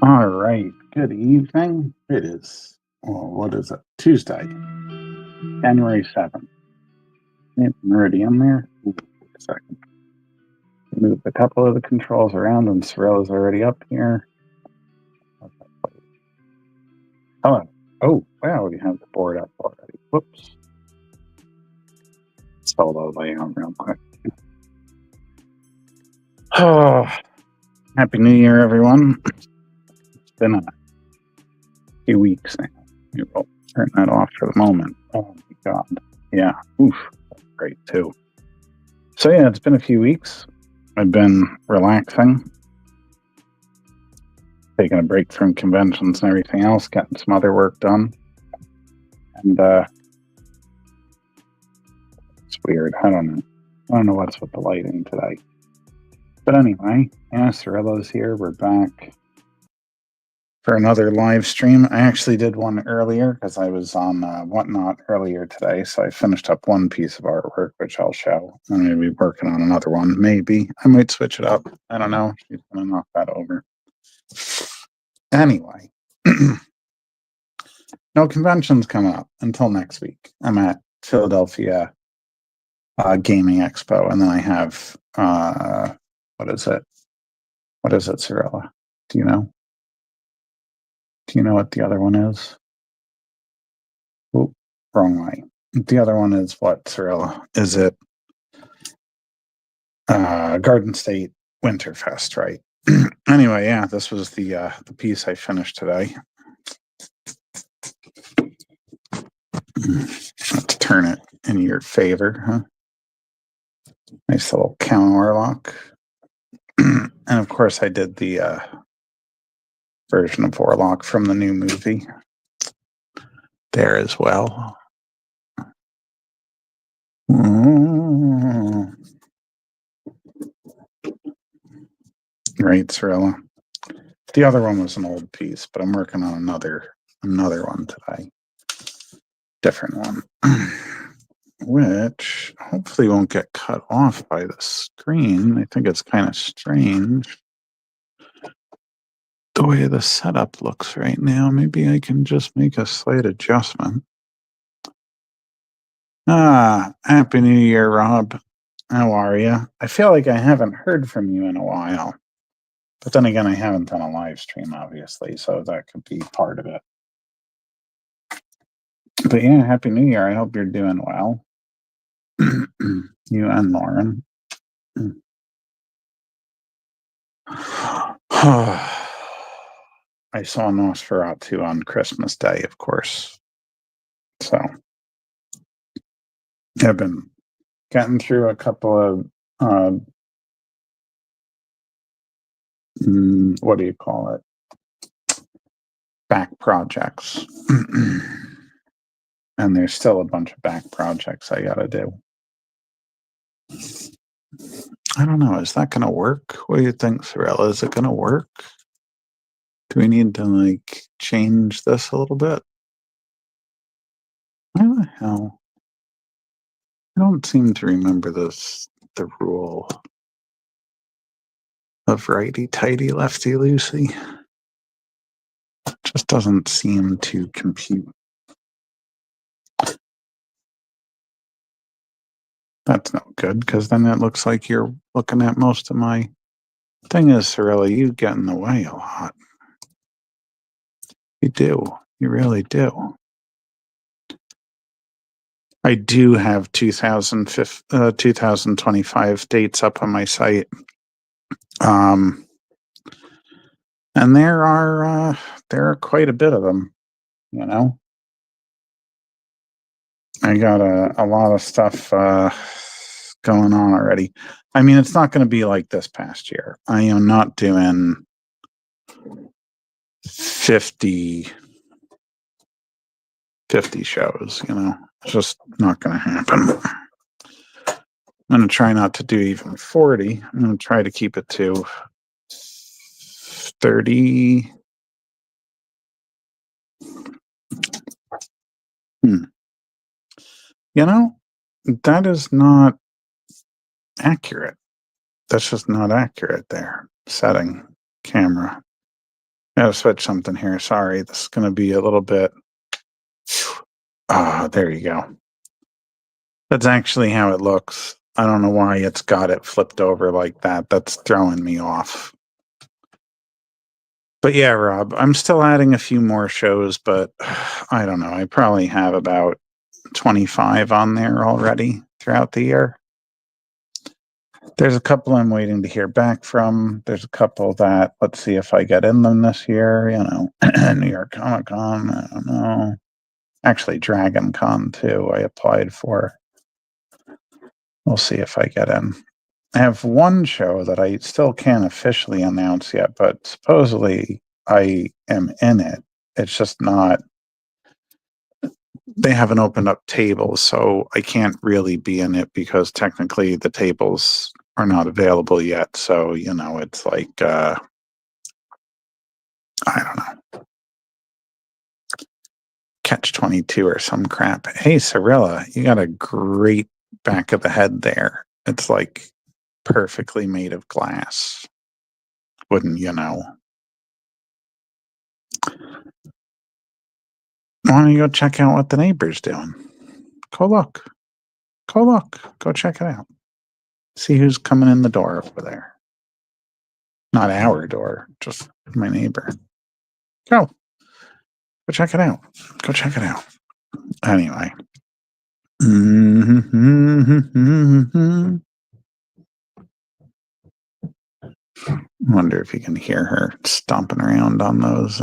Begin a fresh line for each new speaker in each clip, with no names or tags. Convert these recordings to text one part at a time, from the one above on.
All right. Good evening. It is, what is it? Tuesday, January 7th. I'm already in there. Ooh, wait a second. Move a couple of the controls around, and Cyrilla's already up here. Hello. Oh, wow, we have the board up already. Whoops. Spell the layout real quick. Oh, Happy New Year, everyone. It's been a few weeks now. We will turn that off for the moment. Oh, my God. Yeah. Oof. That's great, too. So, yeah, it's been a few weeks. I've been relaxing, taking a break from conventions and everything else, getting some other work done. And it's weird. I don't know what's with the lighting today. But anyway, yeah, Cyrilla's here. We're back for another live stream. I actually did one earlier because I was on Whatnot earlier today. So I finished up one piece of artwork, which I'll show. I'm going to be working on another one. Maybe. I might switch it up. I don't know. She's going to knock that over. Anyway. No conventions coming up until next week. I'm at Philadelphia Gaming Expo, and then I have what is it? What is it, Cyrilla? Do you know? Do you know what the other one is? Oh, wrong way. The other one is what, Cyrilla? Is it Garden State Winterfest, right? Anyway, yeah, this was the piece I finished today. Let's turn it in your favor, huh? Nice little count warlock. And of course, I did the version of Warlock from the new movie there as well. Right, Cyrilla. The other one was an old piece, but I'm working on another one today. Different one. Which hopefully won't get cut off by the screen. I think it's kind of strange the way the setup looks right now. Maybe I can just make a slight adjustment. Happy New Year, Rob. How are you? I feel like I haven't heard from you in a while. But then again, I haven't done a live stream, obviously, so that could be part of it. But yeah, Happy New Year. I hope you're doing well. You and Lauren. I saw Nosferatu on Christmas Day, of course. So I've been getting through a couple of what do you call it? Back projects. And there's still a bunch of back projects I gotta do. I don't know. Is that gonna work? What do you think, Cyrilla? Is it gonna work? Do we need to like change this a little bit? Why the hell? I don't seem to remember the rule of righty-tighty, lefty-loosey. Just doesn't seem to compute. That's no good, because then it looks like you're looking at most of my thing is, Cyrilla, you get in the way a lot. You do. You really do. I do have 2025 dates up on my site. And there are quite a bit of them, you know. I got a lot of stuff going on already. I mean, it's not going to be like this past year. I am not doing 50 shows, you know. It's just not going to happen. I'm going to try not to do even 40. I'm going to try to keep it to 30. You know, that is not accurate. That's just not accurate there. Setting camera. Gotta switch something here. Sorry, this is going to be a little bit. Ah, there you go. That's actually how it looks. I don't know why it's got it flipped over like that. That's throwing me off. But yeah, Rob, I'm still adding a few more shows, but I don't know. I probably have about 25 on there already throughout the year. There's a couple I'm waiting to hear back from. There's a couple that, let's see if I get in them this year. New York Comic Con. I don't know. Actually, Dragon Con too. I applied for. We'll see if I get in. I have one show that I still can't officially announce yet, but supposedly I am in it. It's just not. They haven't opened up tables, so I can't really be in it because technically the tables are not available yet. So, it's like, I don't know, catch 22 or some crap. Hey, Cirilla, you got a great back of the head there. It's like perfectly made of glass. Wouldn't you know? Why don't you go check out what the neighbor's doing? Go look. Go look. Go check it out. See who's coming in the door over there. Not our door, just my neighbor. Go. Go check it out. Go check it out. Anyway. Wonder if you can hear her stomping around on those.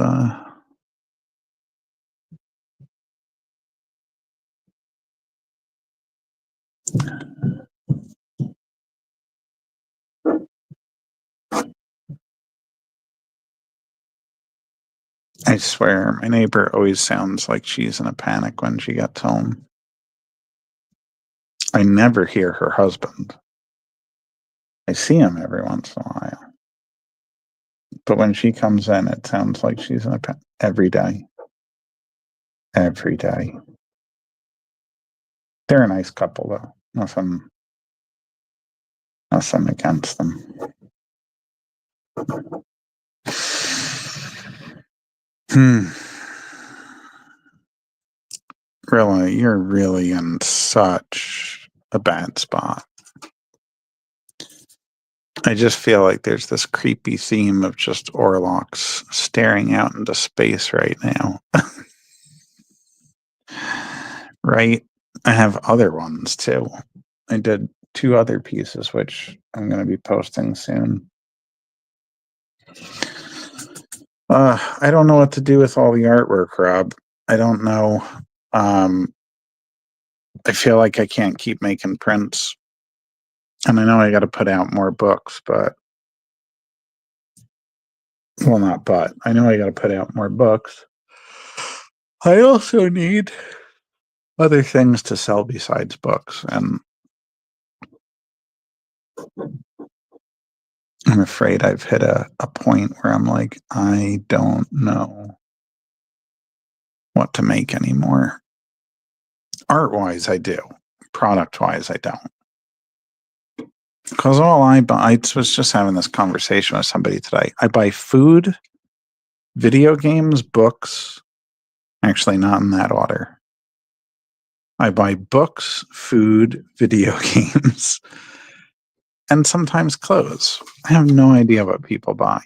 I swear, my neighbor always sounds like she's in a panic when she gets home. I never hear her husband. I see him every once in a while. But when she comes in, it sounds like she's in a panic every day. Every day. They're a nice couple, though. Nothing against them. Really, you're really in such a bad spot. I just feel like there's this creepy theme of just Orlocks staring out into space right now. Right? I have other ones too. I did 2 other pieces, which I'm going to be posting soon. I don't know what to do with all the artwork, Rob. I don't know. I feel like I can't keep making prints. And I know I got to put out more books, but. Well, not but. I know I got to put out more books. I also need other things to sell besides books. And I'm afraid I've hit a point where I'm like, I don't know what to make anymore. Art-wise, I do. Product-wise, I don't. Because all I buy, I was just having this conversation with somebody today. I buy food, video games, books. Actually, not in that order. I buy books, food, video games, and sometimes clothes. I have no idea what people buy.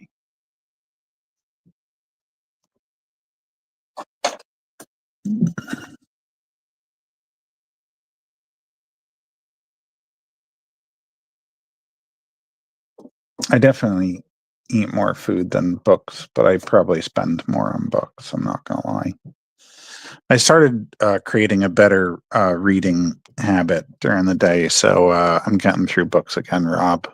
I definitely eat more food than books, but I probably spend more on books. I'm not going to lie. I started creating a better reading habit during the day, so I'm getting through books again, Rob.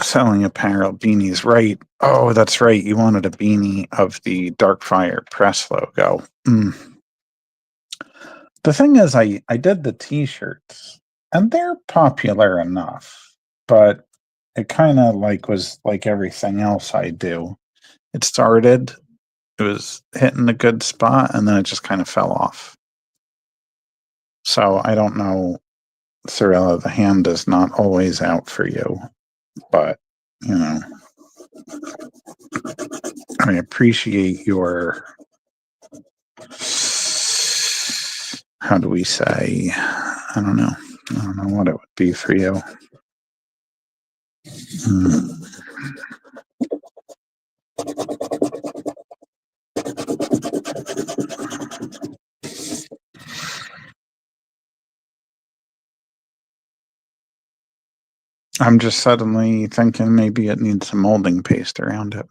Selling apparel, beanies, right? Oh, that's right. You wanted a beanie of the Darkfire Press logo. The thing is, I did the t-shirts, and they're popular enough, but it kind of was like everything else I do. It started, it was hitting a good spot, and then it just kind of fell off. So I don't know. Sorella, the hand is not always out for you, but, I appreciate your, how do we say, I don't know what it would be for you. I'm just suddenly thinking maybe it needs some molding paste around it.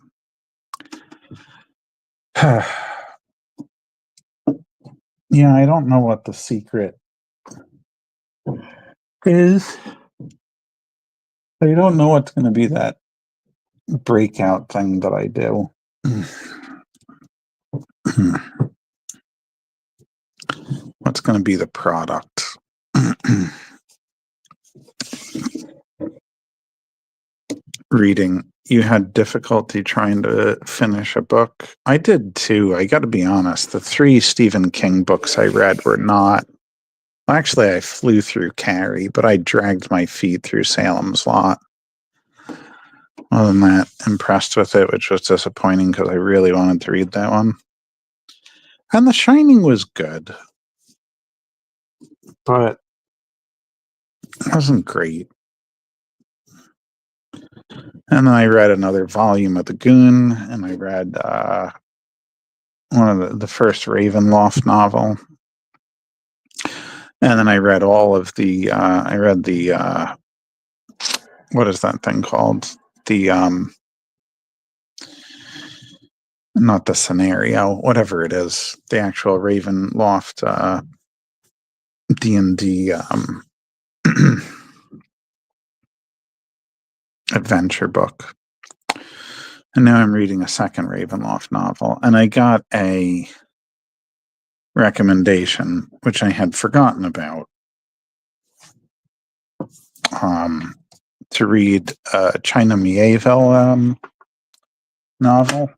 Yeah, I don't know what the secret is. I don't know what's going to be that breakout thing that I do. What's going to be the product? Reading. You had difficulty trying to finish a book. I did too. I got to be honest. The 3 Stephen King books I read were not. Actually, I flew through Carrie, but I dragged my feet through Salem's Lot. Other than that, impressed with it, which was disappointing because I really wanted to read that one. And The Shining was good, but it wasn't great. And then I read another volume of The Goon, and I read one of the first Ravenloft novel. And then I read all of the, what is that thing called? The, not the scenario, whatever it is, the actual Ravenloft D&D adventure book. And now I'm reading a second Ravenloft novel, and I got a recommendation, which I had forgotten about, to read a China Mieville novel.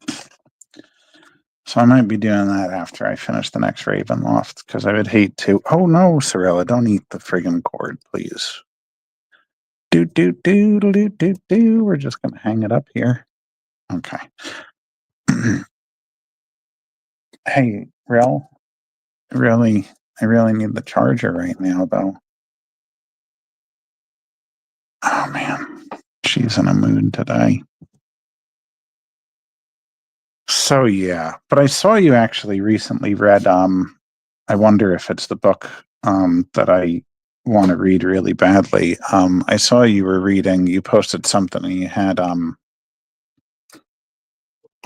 So I might be doing that after I finish the next Ravenloft, because I would hate to. Oh no, Sorella, don't eat the friggin' cord, please. We're just gonna hang it up here. Okay. Hey, Rel, I really need the charger right now, though. Oh man, she's in a mood today. So yeah, but I saw you actually recently read. I wonder if it's the book that I want to read really badly. I saw you were reading. You posted something, and you had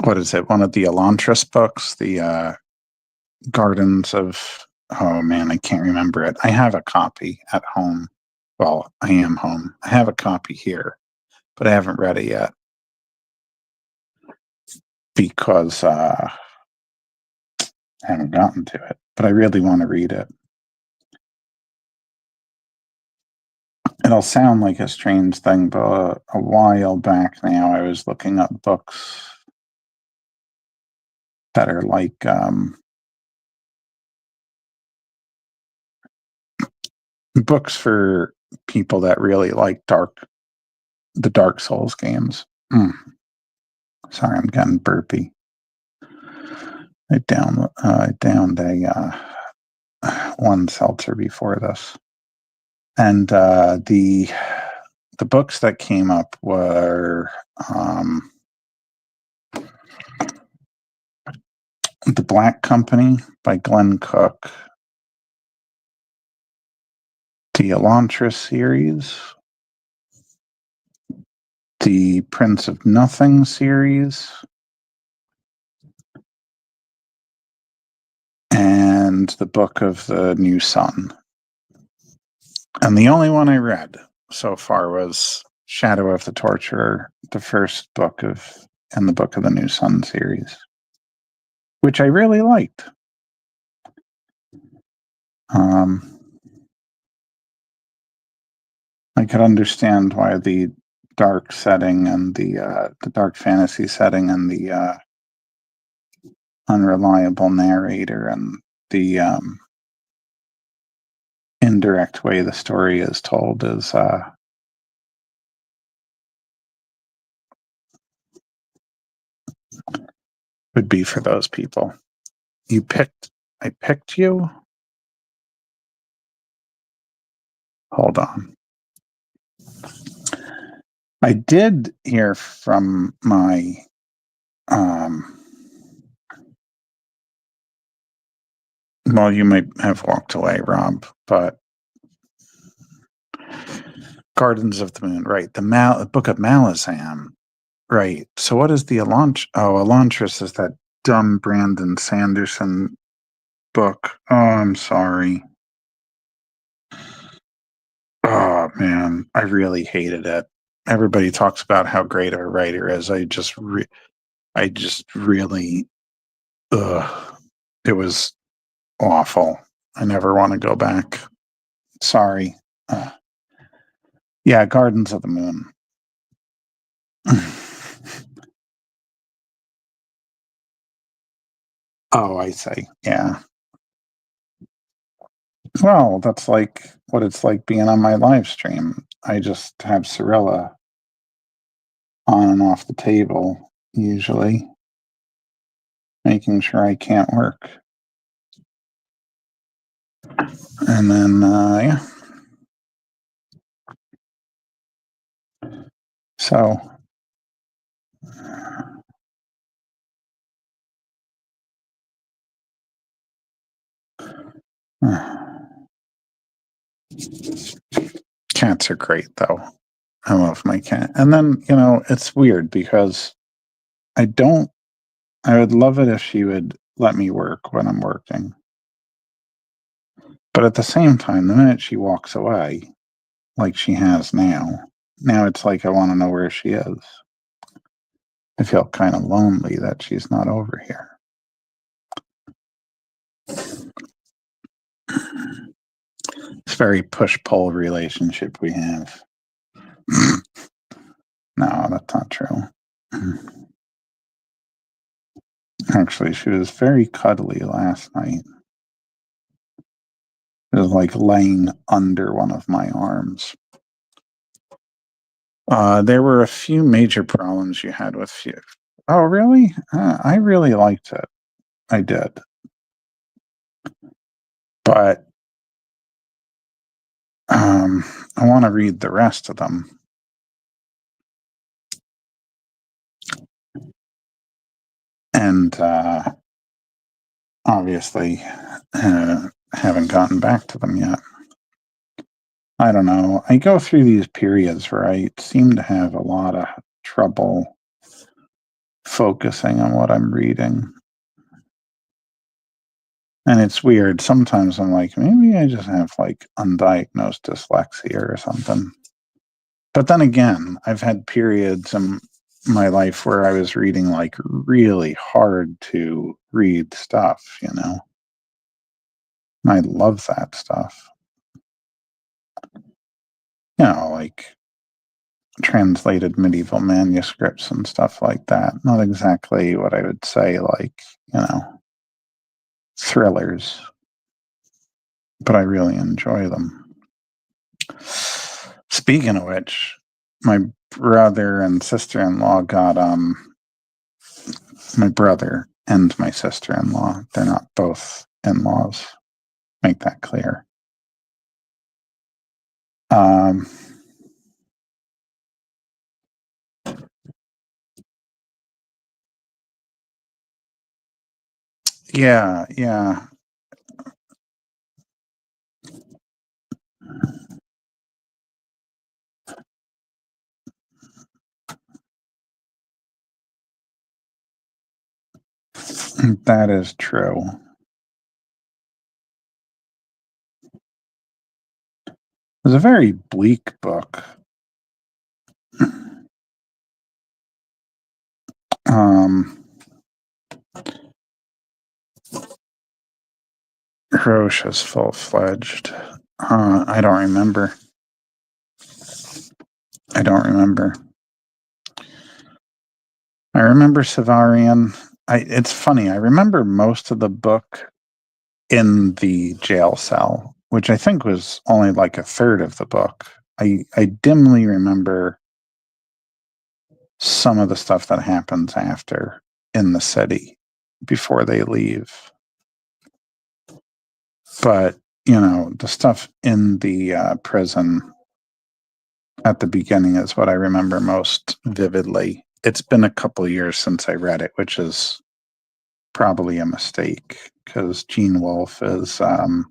what is it? One of the Elantris books, the Gardens of. Oh man, I can't remember it. I have a copy at home. Well, I am home. I have a copy here, but I haven't read it yet because I haven't gotten to it. But I really want to read it. It'll sound like a strange thing, but a while back now, I was looking up books that are like books for people that really like the Dark Souls games. Sorry, I'm getting burpy. I downed a one seltzer before this, and the books that came up were The Black Company by Glenn Cook, the Elantris series, the Prince of Nothing series, and the Book of the New Sun. And the only one I read so far was Shadow of the Torturer, the first book in the Book of the New Sun series, which I really liked. I could understand why the dark setting and the dark fantasy setting and the unreliable narrator and the indirect way the story is told is would be for those people. I picked you? Hold on. I did hear from my well, you might have walked away, Rob, but Gardens of the Moon, right? The Book of Malazan, right? So what is the Elantris is that dumb Brandon Sanderson book. Oh, I'm sorry. Oh man, I really hated it. Everybody talks about how great a writer is. I just really, it was awful. I never want to go back. Sorry. Yeah, Gardens of the Moon. Oh, I see. Yeah. Well, that's like what it's like being on my live stream. I just have Cirilla on and off the table, usually, making sure I can't work. And then, yeah. So, cats are great, though. I love my cat. And then, it's weird because I would love it if she would let me work when I'm working. But at the same time, the minute she walks away, like she has now it's like I want to know where she is. I feel kind of lonely that she's not over here. It's a very push-pull relationship we have. No, that's not true. Actually, she was very cuddly last night. It was like laying under one of my arms. There were a few major problems you had with you. Oh, really? I really liked it. I did. But I want to read the rest of them. And obviously haven't gotten back to them yet. I don't know. I go through these periods where I seem to have a lot of trouble focusing on what I'm reading. And it's weird. Sometimes I'm like, maybe I just have like undiagnosed dyslexia or something. But then again, I've had periods in my life where I was reading like really hard to read stuff, And I love that stuff. Like translated medieval manuscripts and stuff like that. Not exactly what I would say, like, thrillers, but I really enjoy them. Speaking of which, my brother and sister-in-law got, my brother and my sister-in-law, they're not both in-laws, make that clear. Yeah. That is true. It was a very bleak book. Roche is full-fledged. I don't remember. I remember Savarian. It's funny. I remember most of the book in the jail cell. which I think was only like a third of the book. I dimly remember some of the stuff that happens after in the city before they leave. But, the stuff in the prison at the beginning is what I remember most vividly. It's been a couple of years since I read it, which is probably a mistake because Gene Wolfe is, I'm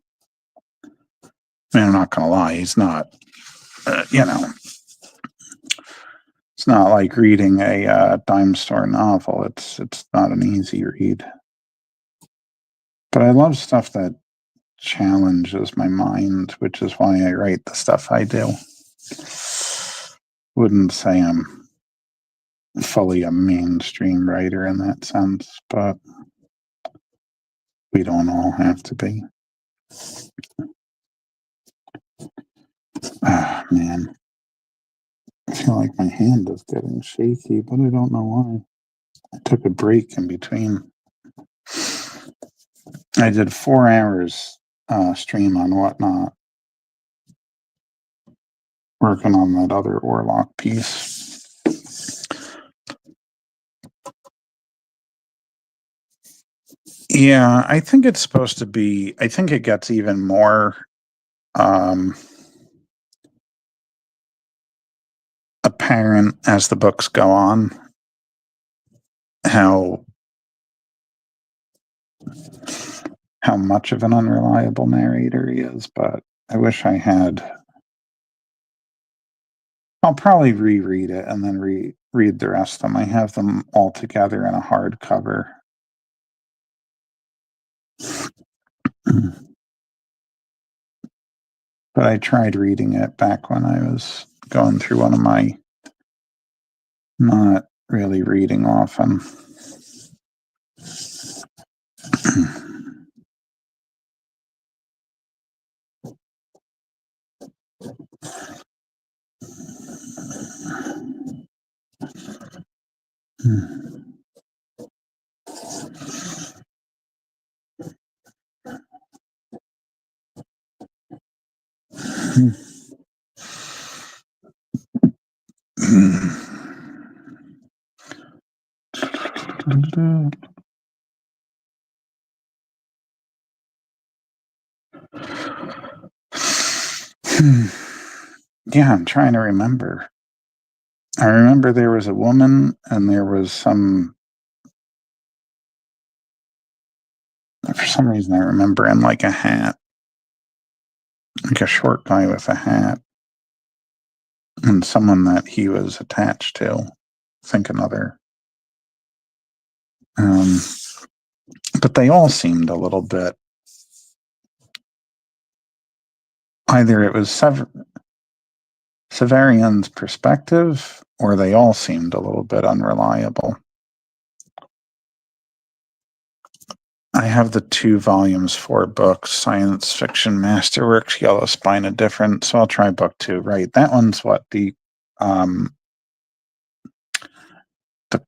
not going to lie, he's not, it's not like reading a dime store novel. It's not an easy read. But I love stuff that challenges my mind, which is why I write the stuff I do. Wouldn't say I'm fully a mainstream writer in that sense, but we don't all have to be. Ah, man. I feel like my hand is getting shaky, but I don't know why. I took a break in between. I did 4 hours stream on Whatnot, working on that other Orlock piece. Yeah, I think it's supposed to be, I think it gets even more apparent as the books go on how much of an unreliable narrator he is, but I wish I had. I'll probably reread it and then read the rest of them. I have them all together in a hardcover. But I tried reading it back when I was going through one of my not really reading often. Yeah, I'm trying to remember. I remember there was a woman and there was some, for some reason I remember in like a hat, like a short guy with a hat, and someone that he was attached to. I think another. But they all seemed a little bit, either it was Severian's perspective or they all seemed a little bit unreliable. I have the 2 volumes, 4 books, Science Fiction Masterworks, Yellow Spine of Difference. So I'll try book 2. Right, that one's what the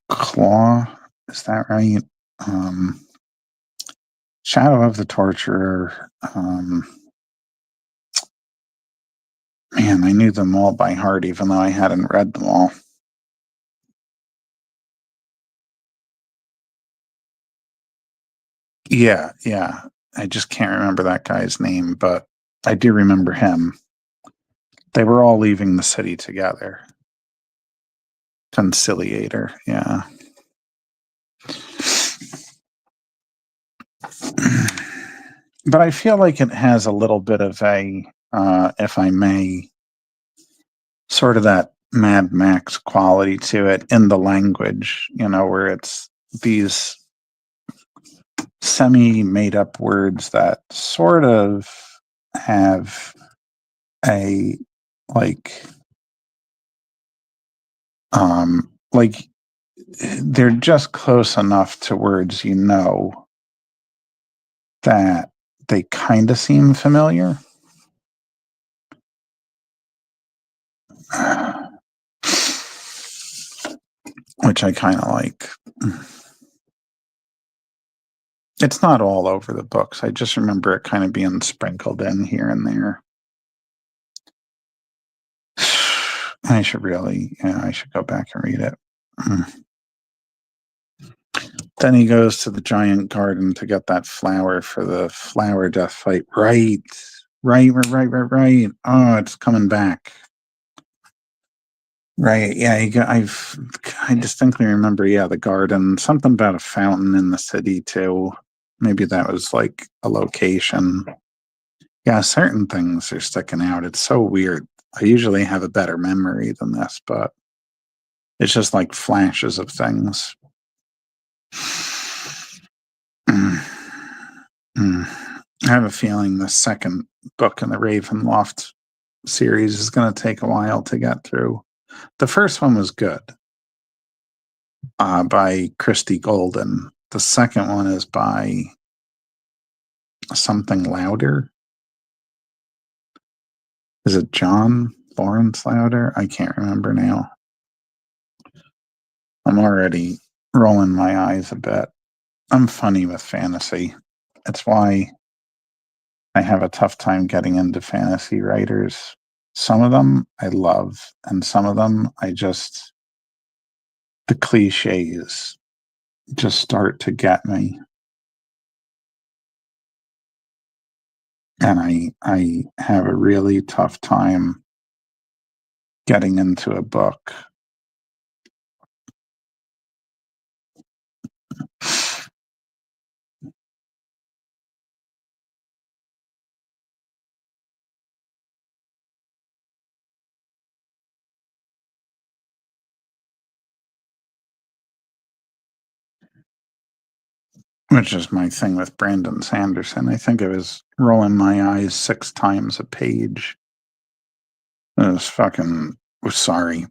Claw, is that right? Shadow of the Torturer. Man, I knew them all by heart, even though I hadn't read them all. Yeah. I just can't remember that guy's name, but I do remember him. They were all leaving the city together. Conciliator, yeah. But I feel like it has a little bit of a, if I may, sort of that Mad Max quality to it in the language, where it's these semi-made up words that sort of have a like they're just close enough to words that they kind of seem familiar. Which I kind of like. It's not all over the books. I just remember it kind of being sprinkled in here and there. I should go back and read it. Then he goes to the giant garden to get that flower for the flower death fight. Right. Oh, it's coming back. Right. Yeah. I distinctly remember. Yeah, the garden. Something about a fountain in the city too. Maybe that was like a location. Yeah, certain things are sticking out. It's so weird. I usually have a better memory than this, but it's just like flashes of things. I have a feeling the second book in the Ravenloft series is going to take a while to get through. The first one was good, by Christy Golden. The second one is by something Louder. Is it John Lawrence Louder? I can't remember now. I'm already rolling my eyes a bit. I'm funny with fantasy. It's why I have a tough time getting into fantasy writers. Some of them I love, and some of them the cliches just start to get me. And I have a really tough time getting into a book. Which is my thing with Brandon Sanderson. I think I was rolling my eyes 6 times a page. It was fucking sorry.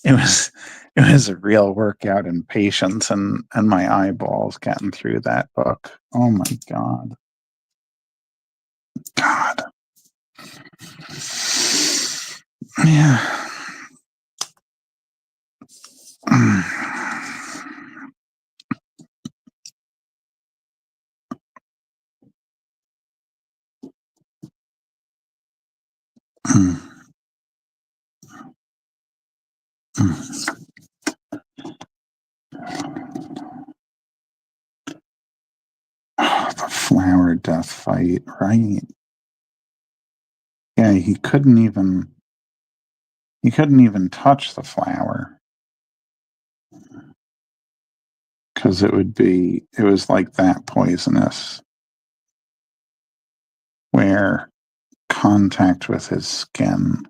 it was a real workout in patience and my eyeballs getting through that book. Oh my God. Yeah. The flower death fight, right? Yeah, he couldn't even touch the flower because it was like that poisonous where contact with his skin.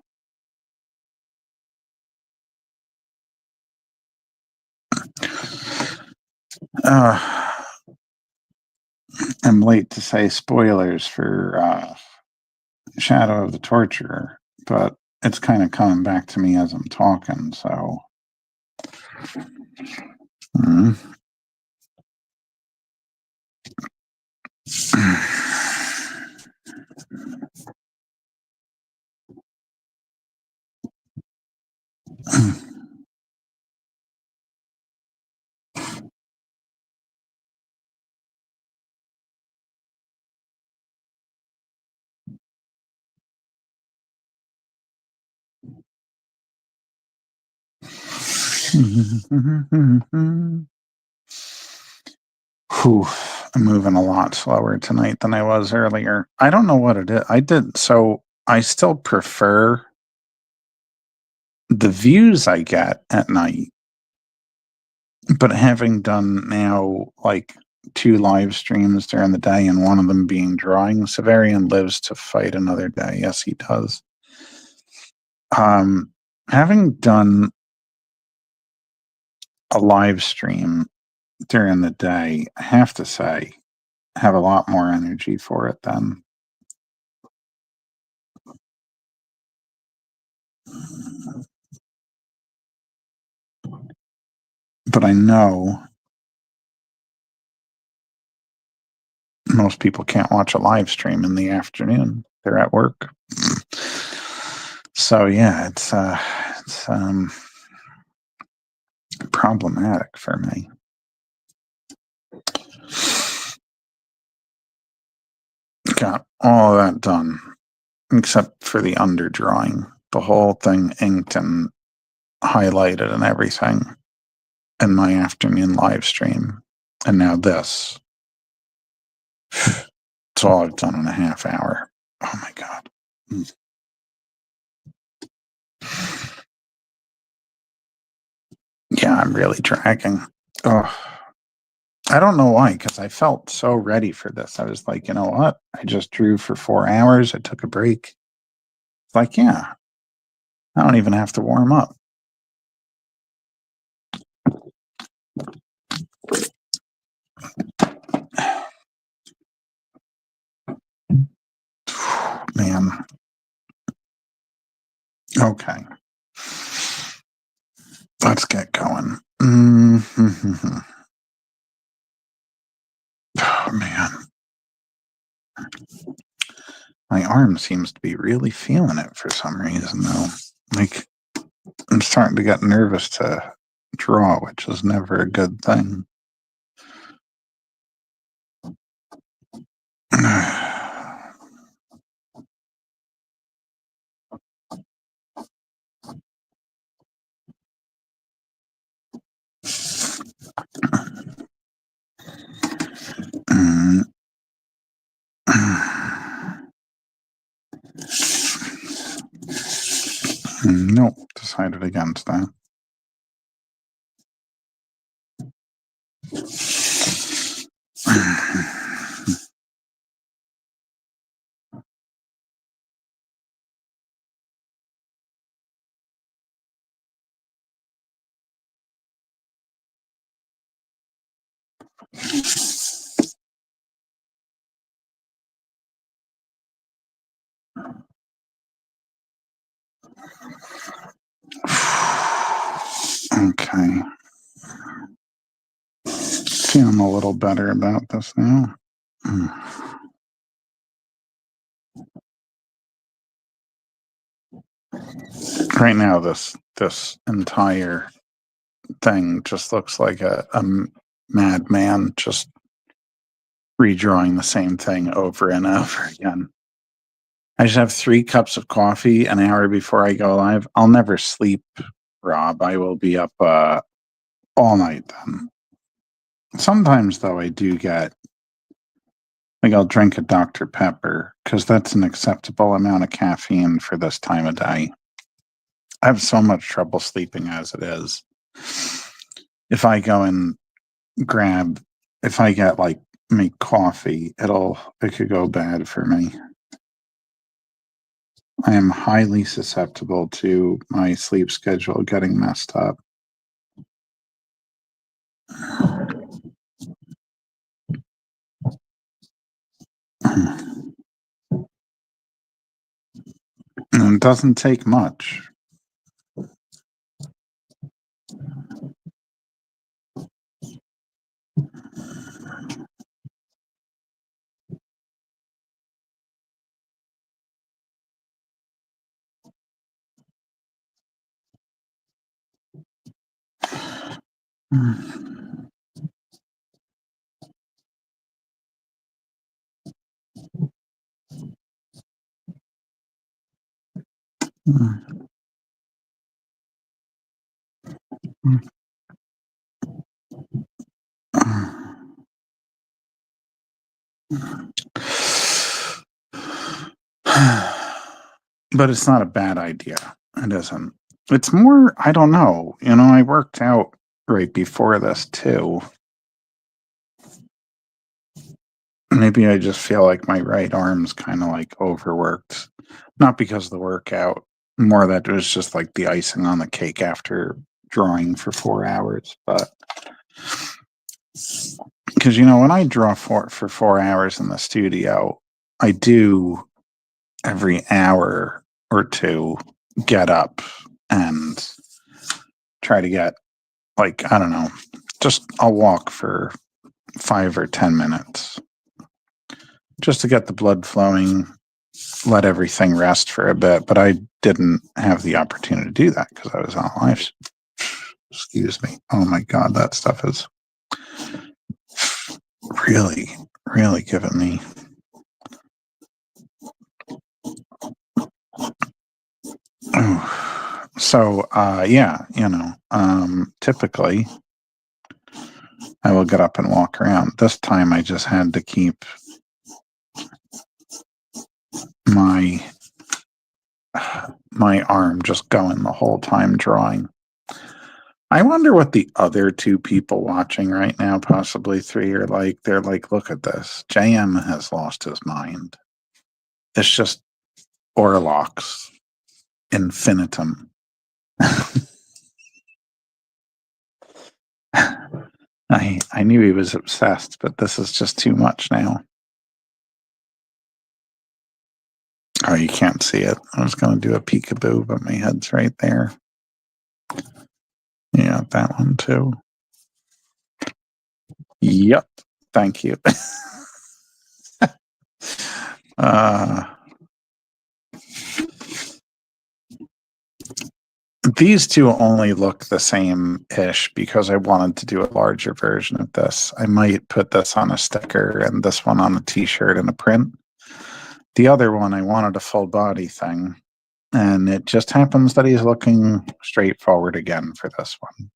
I'm late to say spoilers for Shadow of the Torturer, but it's kind of coming back to me as I'm talking, so. Whew, I'm moving a lot slower tonight than I was earlier. I don't know what it is. I still prefer the views I get at night, but having done now like 2 live streams during the day and one of them being drawing, Severian lives to fight another day. Yes, he does. Having done a live stream during the day, I have to say, I have a lot more energy for it then. But I know most people can't watch a live stream in the afternoon. They're at work. So yeah, it's problematic for me. Got all of that done, except for the underdrawing. The whole thing inked and highlighted and everything in my afternoon live stream. And now this. It's all I've done in a half hour. Oh my God. Yeah, I'm really dragging. Oh, I don't know why, because I felt so ready for this. I was like, you know what? I just drew for 4 hours. I took a break. It's like, yeah, I don't even have to warm up. Man. Okay. Let's get going. Mm-hmm. Oh, man. My arm seems to be really feeling it for some reason, though. Like, I'm starting to get nervous to draw, which is never a good thing. Nope, decided against that. Okay. Feeling a little better about this now. Right now, this entire thing just looks like a madman just redrawing the same thing over and over again. I just have 3 cups of coffee an hour before I go live. I'll never sleep, Rob. I will be up all night then. Sometimes, though, I do get, like, I'll drink a Dr. Pepper because that's an acceptable amount of caffeine for this time of day. I have so much trouble sleeping as it is. If I go and if I get, like, make coffee, it could go bad for me. I am highly susceptible to my sleep schedule getting messed up. And it doesn't take much. But it's not a bad idea. It isn't. It's more, I don't know. I worked out right before this too. Maybe I just feel like my right arm's kind of like overworked. Not because of the workout, more that it was just like the icing on the cake after drawing for 4 hours. But because, when I draw for 4 hours in the studio, I do every hour or two get up and try to get, like, I don't know, just I'll walk for 5 or 10 minutes just to get the blood flowing, let everything rest for a bit. But I didn't have the opportunity to do that because I was on live. Excuse me. Oh my God, that stuff is really, really giving me. So, yeah, typically I will get up and walk around. This time I just had to keep my arm just going the whole time drawing. I wonder what the other two people watching right now, possibly three, are like. They're like, look at this. JM has lost his mind. It's just Orlocks infinitum. I knew he was obsessed, but this is just too much now. Oh, you can't see it. I was going to do a peekaboo, but my head's right there. Yeah, that one too. Yep. Thank you. These two only look the same-ish because I wanted to do a larger version of this. I might put this on a sticker and this one on a t-shirt and a print. The other one, I wanted a full body thing. And it just happens that he's looking straightforward again for this one.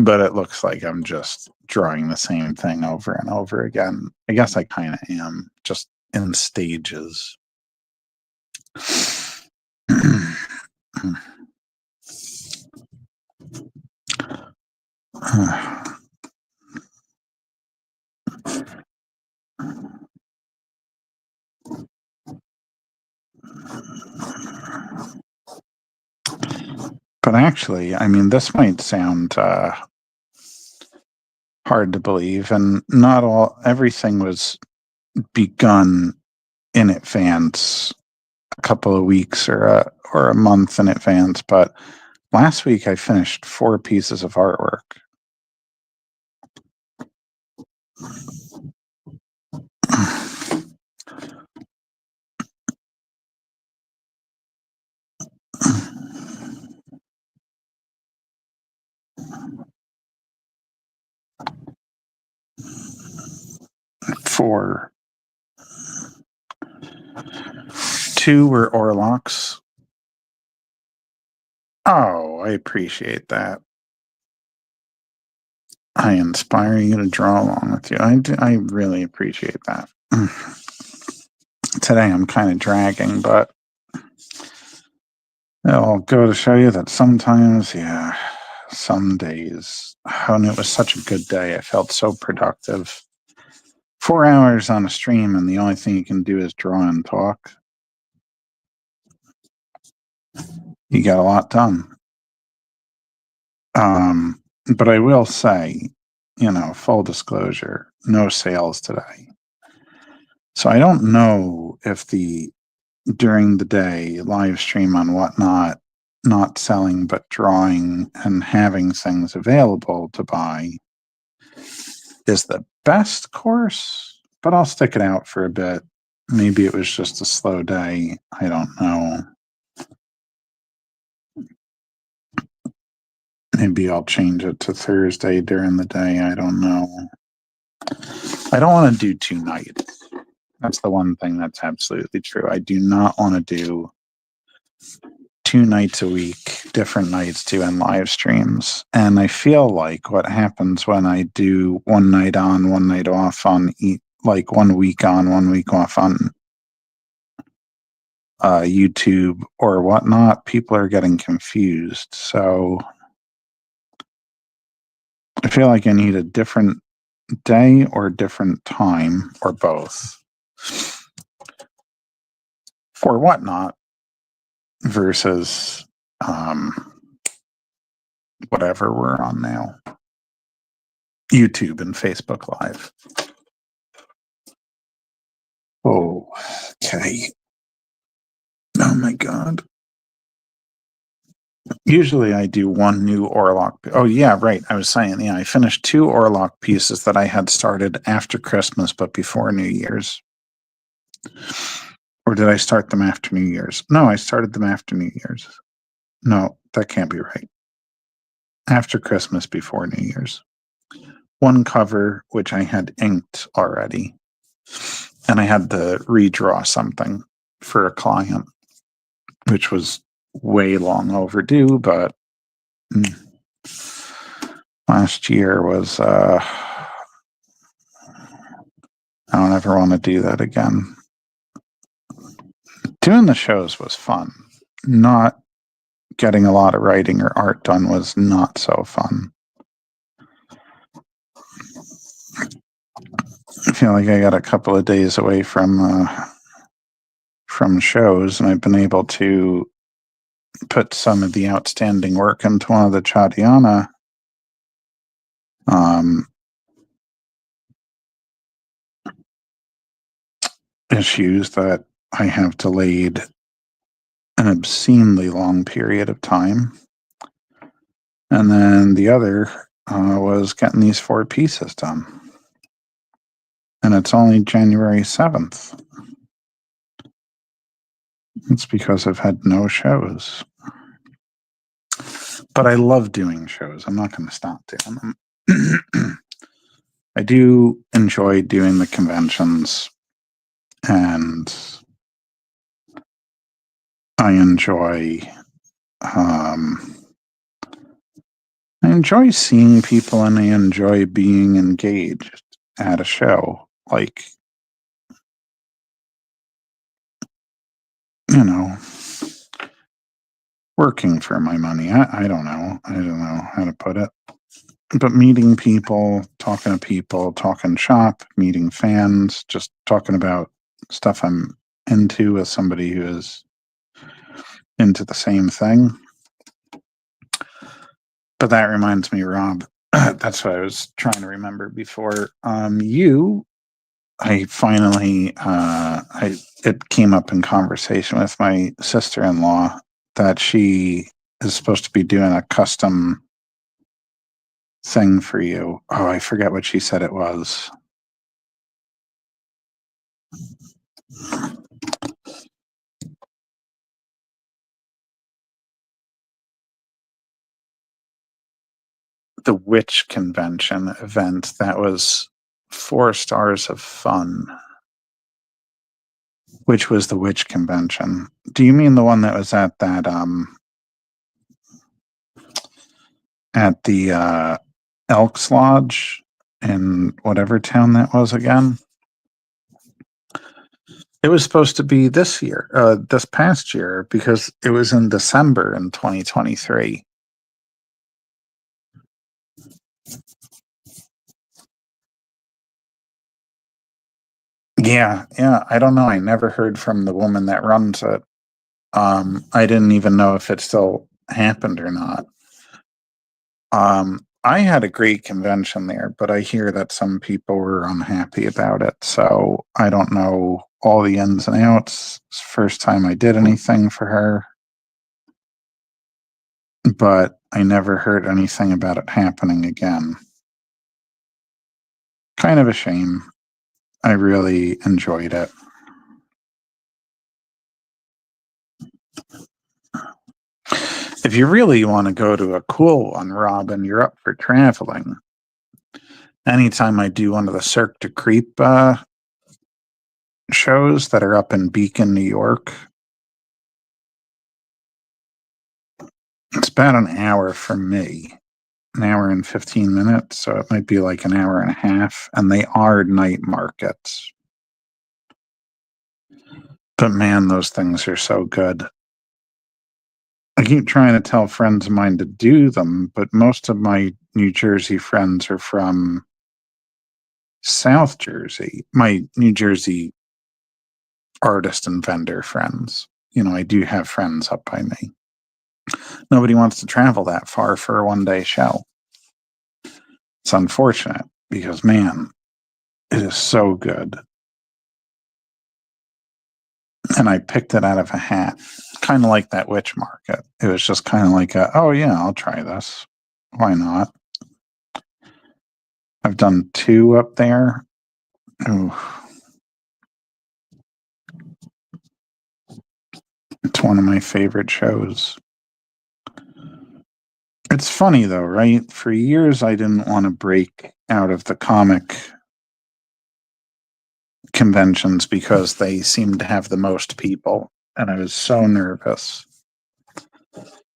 But it looks like I'm just drawing the same thing over and over again. I guess I kind of am, just in stages. But actually, I mean, this might sound hard to believe, and not everything was begun in advance, a couple of weeks or a month in advance. But last week I finished 4 pieces of artwork. For 2 were Orlocks. Oh, I appreciate that. I inspire you to draw along with you. I really appreciate that. Today I'm kind of dragging, but it'll go to show you that sometimes, yeah, some days, and it was such a good day. I felt so productive. 4 hours on a stream, and the only thing you can do is draw and talk. You got a lot done. But I will say, full disclosure, no sales today. So I don't know if during the day live stream on Whatnot, not selling but drawing and having things available to buy is the best course, but I'll stick it out for a bit. Maybe it was just a slow day. I don't know. Maybe I'll change it to Thursday during the day. I don't know. I don't want to do 2 nights. That's the one thing that's absolutely true. I do not want to do 2 nights a week, different nights doing live streams. And I feel like what happens when I do 1 night on, 1 night off on, like 1 week on, 1 week off on YouTube or Whatnot, people are getting confused. So I feel like I need a different day or different time or both for Whatnot versus whatever we're on now, YouTube and Facebook Live. Oh, okay. Oh my God. Usually I do 1 new Orlock. Oh yeah, right. I was saying, yeah, I finished 2 Orlock pieces that I had started after Christmas, but before New Year's. Or did I start them after New Year's? No, I started them after New Year's. No, that can't be right. after Christmas, before New Year's. One cover, which I had inked already, and I had to redraw something for a client, which was way long overdue, but last year was, I don't ever want to do that again. Doing the shows was fun. Not getting a lot of writing or art done was not so fun. I feel like I got a couple of days away from shows, and I've been able to put some of the outstanding work into one of the Chadiana issues that I have delayed an obscenely long period of time. And then the other was getting these 4 pieces done. And it's only January 7th. It's because I've had no shows. But I love doing shows. I'm not going to stop doing them. I do enjoy doing the conventions, and I enjoy seeing people, and I enjoy being engaged at a show. Like, you know, working for my money. I don't know. I don't know how to put it. But meeting people, talking to people, talking shop, meeting fans, just talking about stuff I'm into with somebody who is into the same thing. But that reminds me, Rob, that's what I was trying to remember before. I finally, it came up in conversation with my sister-in-law that she is supposed to be doing a custom thing for you. Oh, I forget what she said it was. The Witch Convention event that was 4 stars of fun. Which was the Witch Convention? Do you mean the one that was at that at the Elks Lodge in whatever town that was again? It was supposed to be this year, this past year, because it was in December in 2023. Yeah. I don't know. I never heard from the woman that runs it. I didn't even know if it still happened or not. I had a great convention there, but I hear that some people were unhappy about it. So I don't know all the ins and outs. It's the first time I did anything for her, but I never heard anything about it happening again. Kind of a shame. I really enjoyed it. If you really want to go to a cool one, Rob, and you're up for traveling, anytime I do one of the Cirque du Creep shows that are up in Beacon, New York, it's about an hour from me, an hour and 15 minutes. So it might be like an hour and a half. And they are night markets. But man, those things are so good. I keep trying to tell friends of mine to do them, but most of my New Jersey friends are from South Jersey. My New Jersey artist and vendor friends. I do have friends up by me. Nobody wants to travel that far for a one-day show. It's unfortunate because, man, it is so good. And I picked it out of a hat, kind of like that witch market. It was just kind of like oh yeah, I'll try this. Why not? I've done 2 up there. Ooh. It's one of my favorite shows. It's funny though, right? For years, I didn't want to break out of the comic conventions because they seemed to have the most people, and I was so nervous.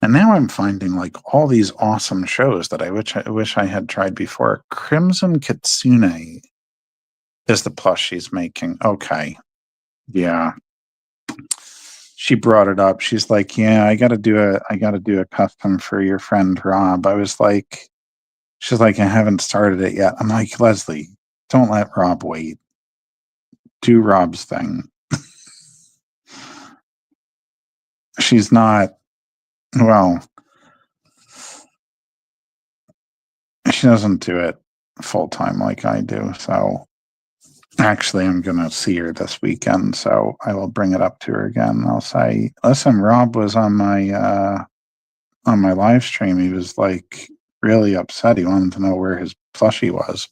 And now I'm finding like all these awesome shows that I wish I had tried before. Crimson Kitsune is the plush she's making. Okay. Yeah. She brought it up. She's like, "Yeah, I got to do a custom for your friend Rob." I was like, she's like, "I haven't started it yet." I'm like, "Leslie, don't let Rob wait. Do Rob's thing." She's not, well, she doesn't do it full time like I do. So actually, I'm going to see her this weekend. So I will bring it up to her again. I'll say, "Listen, Rob was on my live stream. He was like really upset. He wanted to know where his plushie was."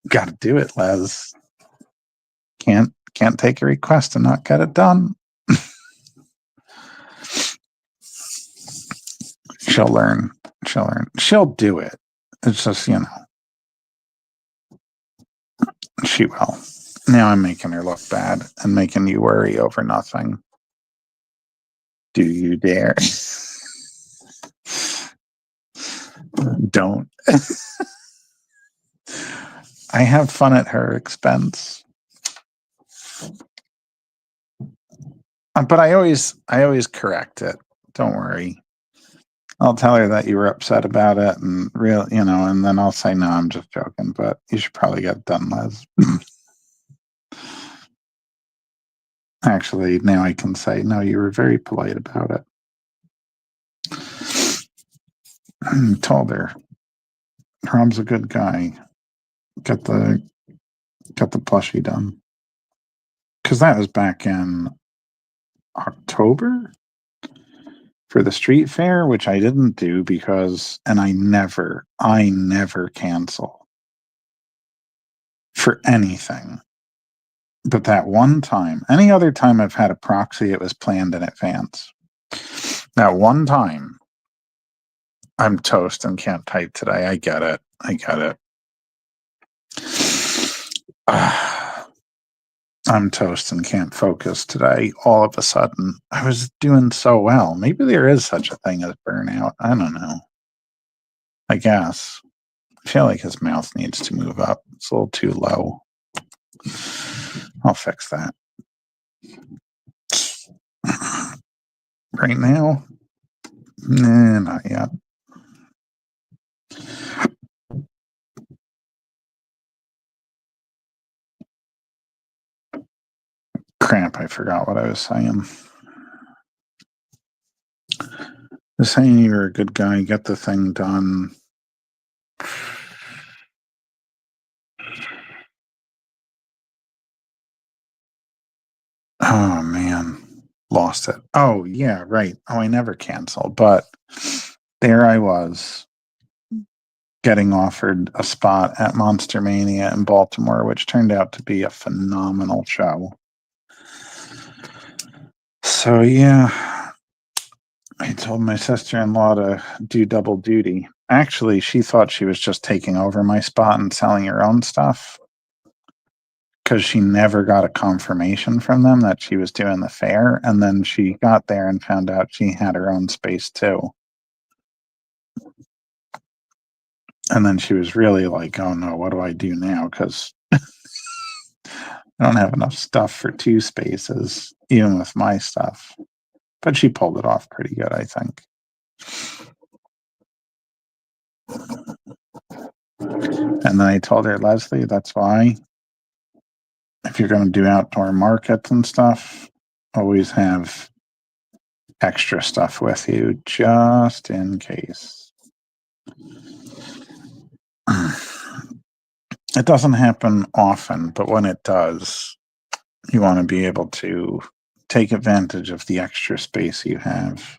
Got to do it, Les. Can't take a request and not get it done. She'll learn. She'll learn. She'll do it. It's just, she will. Now I'm making her look bad and making you worry over nothing. Do you dare? Don't. I have fun at her expense. But I always correct it. Don't worry. I'll tell her that you were upset about it and and then I'll say, "No, I'm just joking, but you should probably get it done, Les." Actually, now I can say, "No, you were very polite about it." Told her, "Rob's a good guy. Get the plushie done." Because that was back in October for the street fair, which I didn't do and I never cancel for anything. But that one time, any other time I've had a proxy, it was planned in advance. That one time, I'm toast and can't type today. I get it. I'm toast and can't focus today. All of a sudden, I was doing so well. Maybe there is such a thing as burnout. I don't know. I guess. I feel like his mouth needs to move up. It's a little too low. I'll fix that. Right now? Nah, not yet. Crap, I forgot what I was saying. Just saying you're a good guy, get the thing done. Oh man, lost it. Oh yeah, right. Oh, I never cancel, but there I was getting offered a spot at Monster Mania in Baltimore, which turned out to be a phenomenal show. So yeah, I told my sister-in-law to do double duty. Actually, she thought she was just taking over my spot and selling her own stuff because she never got a confirmation from them that she was doing the fair. And then she got there and found out she had her own space too. And then she was really like, "Oh no, what do I do now? Because I don't have enough stuff for 2 spaces, even with my stuff." But she pulled it off pretty good, I think. And then I told her, "Leslie, that's why if you're going to do outdoor markets and stuff, always have extra stuff with you just in case." It doesn't happen often, but when it does, you want to be able to take advantage of the extra space you have.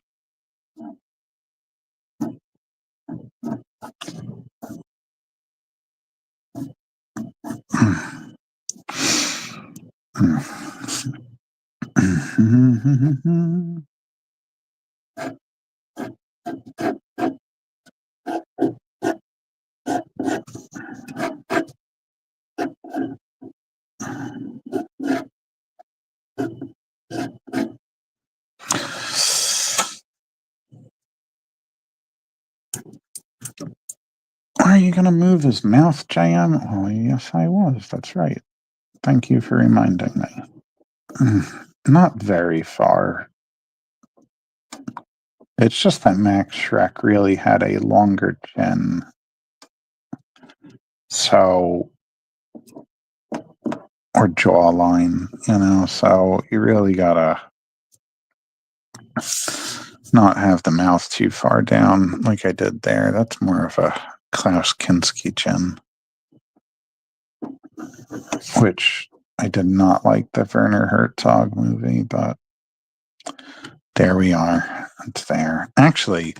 Are you going to move his mouth, JM? Oh, yes, I was. That's right. Thank you for reminding me. Not very far. It's just that Max Shrek really had a longer chin. So, or jawline, so you really gotta not have the mouth too far down like I did there. That's more of a Klaus Kinski chin, which I did not like the Werner Herzog movie, but there we are. It's there. Actually,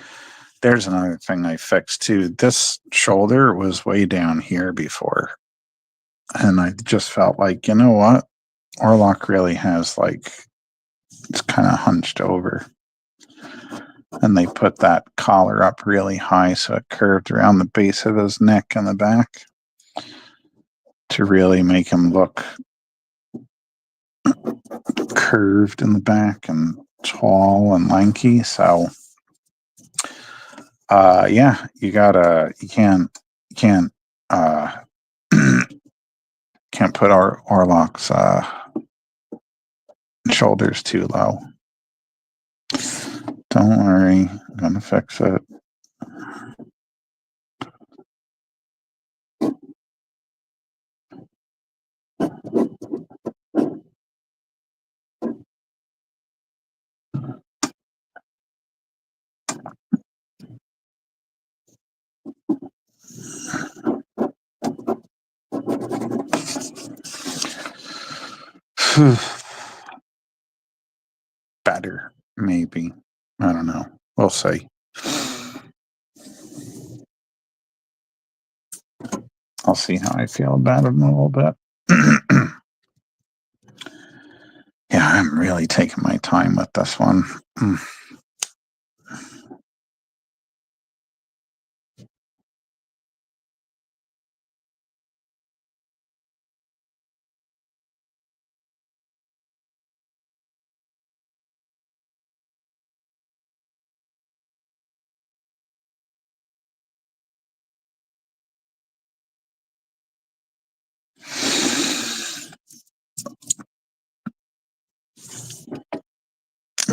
there's another thing I fixed too. This shoulder was way down here before. And I just felt like, you know what? Orlock really has it's kind of hunched over. And they put that collar up really high so it curved around the base of his neck and the back to really make him look curved in the back and tall and lanky. So, yeah, you can't, can't put Orlock's, shoulders too low. Don't worry, I'm gonna fix it. Better, maybe. I don't know. We'll see. I'll see how I feel about it in a little bit. Yeah, I'm really taking my time with this one.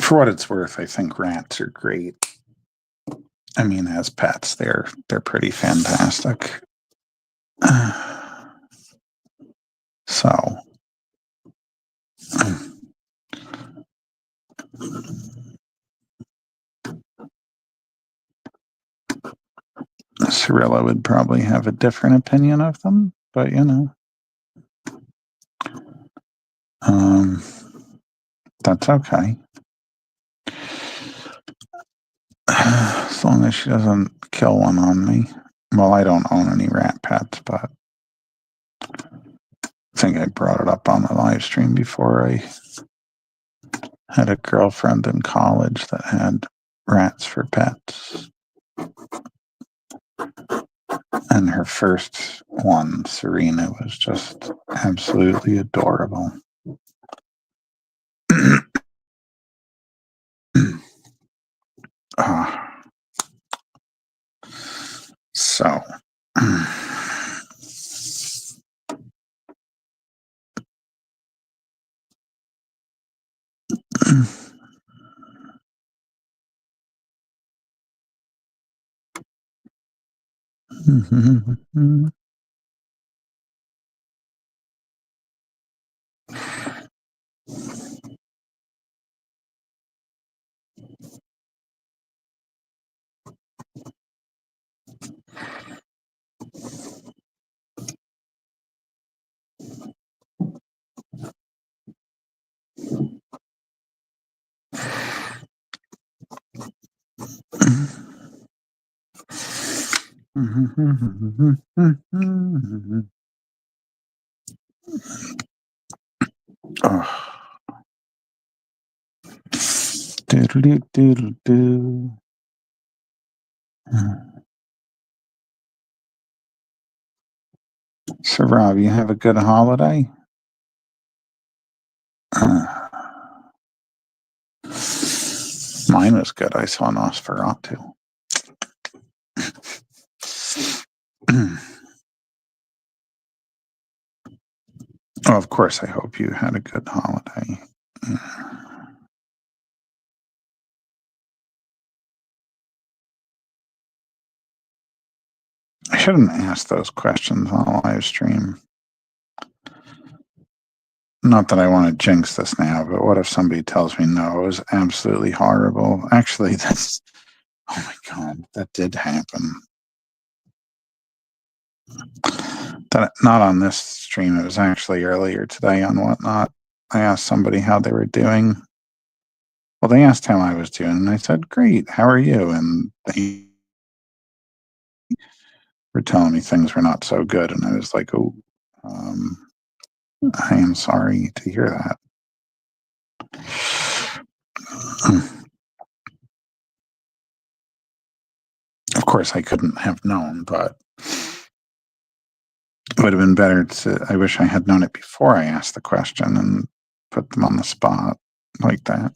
For what it's worth, I think rats are great. I mean, as pets, they're pretty fantastic. So, Cirilla would probably have a different opinion of them, but that's okay. As long as she doesn't kill one on me. Well, I don't own any rat pets, but I think I brought it up on the live stream before. I had a girlfriend in college that had rats for pets. And her first one, Serena, was just absolutely adorable. So, oh. Doodle-doo, doodle-doo. So, Rob, you have a good holiday? Mine was good. I saw Nosferatu. Oh, of course, I hope you had a good holiday. I shouldn't ask those questions on a live stream. Not that I want to jinx this now, but what if somebody tells me no, it was absolutely horrible? Actually, that's, oh my God, that did happen. That, not on this stream, it was actually earlier today on Whatnot. I asked somebody how they were doing. Well, they asked how I was doing, and I said, "Great, how are you?" And they were telling me things were not so good, and I was like, "Oh, I am sorry to hear that." Of course, I couldn't have known, but it would have been better to. I wish I had known it before I asked the question and put them on the spot like that.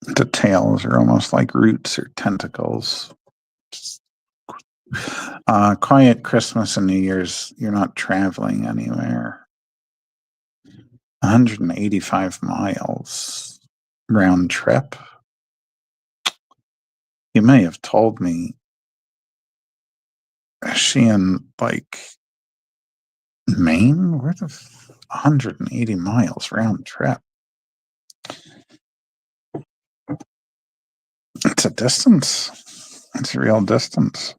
The tails are almost like roots or tentacles. Quiet Christmas and New Year's, you're not traveling anywhere. 185 miles round trip. You may have told me. Is she in like Maine? Where the 180 miles round trip? It's a distance. It's a real distance.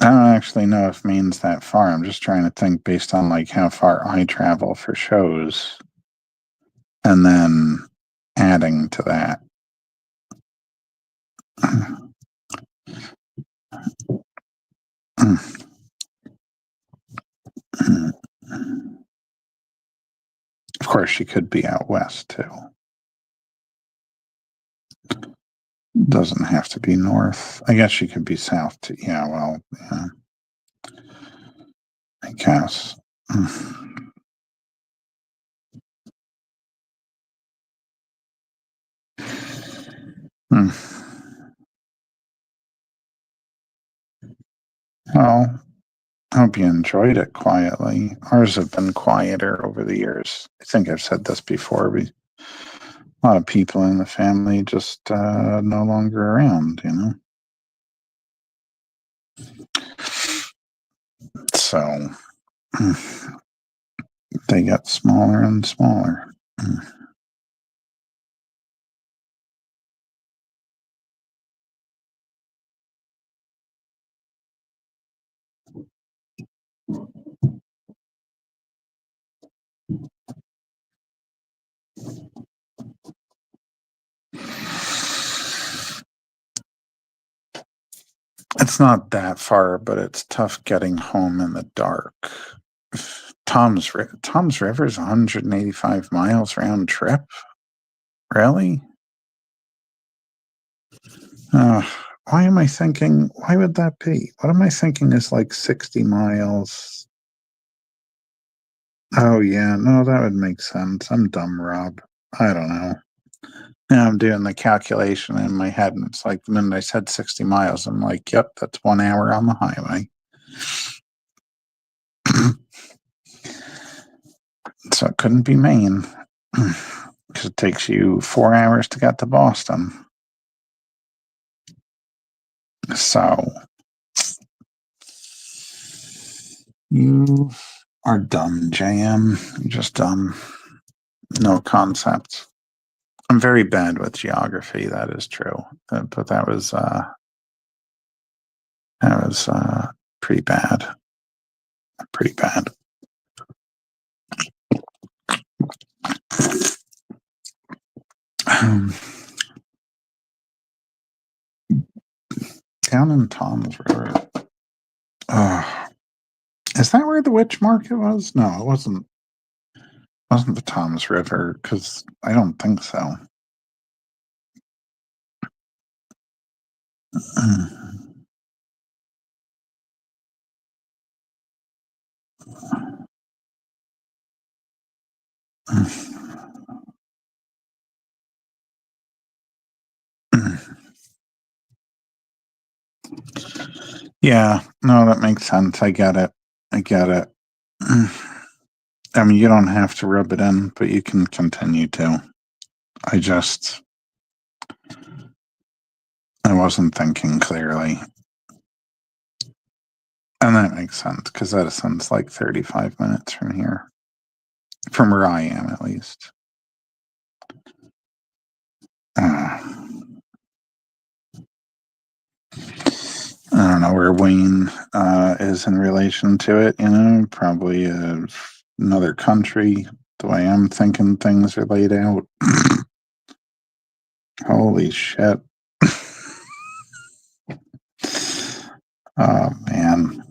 I don't actually know if Maine's that far. I'm just trying to think based on like how far I travel for shows and then adding to that. Of course, she could be out west too. Doesn't have to be north. I guess she could be south too. Yeah, well, yeah. I guess. Well, I hope you enjoyed it quietly. Ours have been quieter over the years. I think I've said this before. A lot of people in the family just no longer around, you know? So they get smaller and smaller. It's not that far, but it's tough getting home in the dark. Tom's River is 185 miles round trip. Really? Why am I thinking? Why would that be? What am I thinking is like 60 miles? Oh yeah, no, that would make sense. I'm dumb, Rob. I don't know. Now I'm doing the calculation in my head, and it's like the minute I said 60 miles, I'm like, yep, that's 1 hour on the highway. So it couldn't be Maine because it takes you 4 hours to get to Boston. So you are dumb, JM. You're just dumb. No concepts. I'm very bad with geography. That is true, but that was pretty bad. Pretty bad. down in Tom's River. Is that where the witch market was? No, it wasn't. Wasn't the Tom's River? Because I don't think so. Yeah, no, that makes sense. I get it. I get it. I mean, you don't have to rub it in, but you can continue to. I wasn't thinking clearly. And that makes sense because Edison's like 35 minutes from here, from where I am at least. I don't know where Wayne is in relation to it, probably another country, the way I'm thinking things are laid out. Holy shit. Oh, man.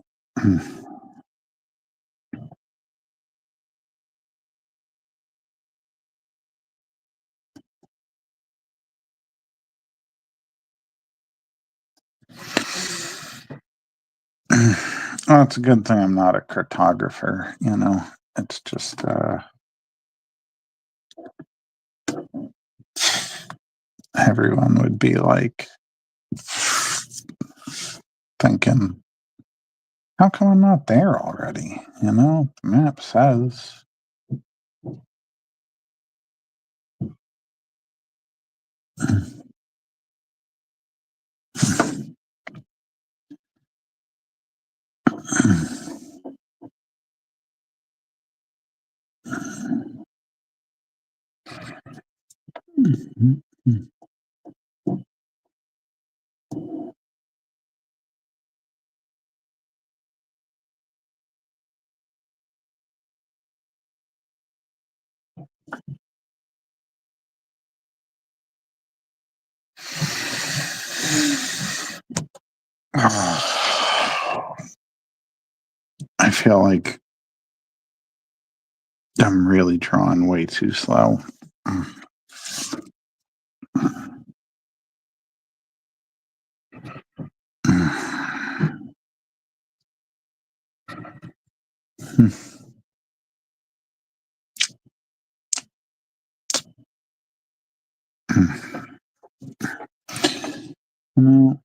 Well, it's a good thing I'm not a cartographer, It's just everyone would be like thinking, how come I'm not there already? The map says. I feel like I'm really drawing way too slow. No.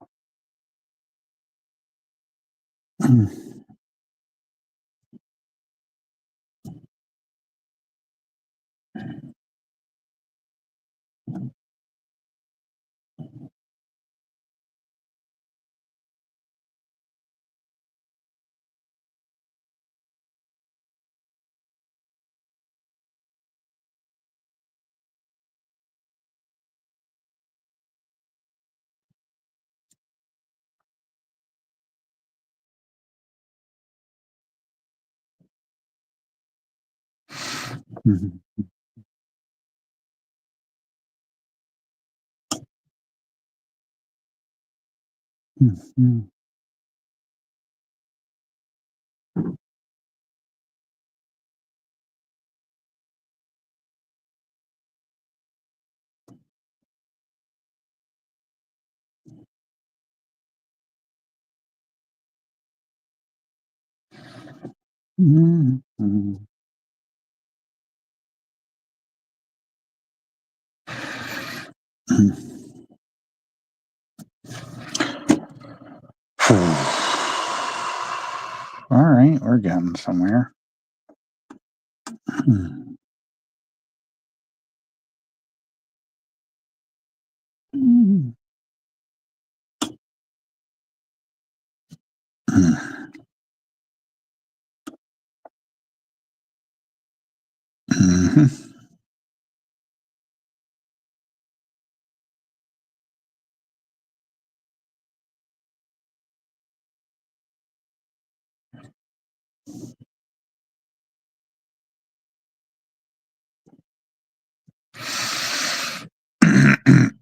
All right, we're getting somewhere.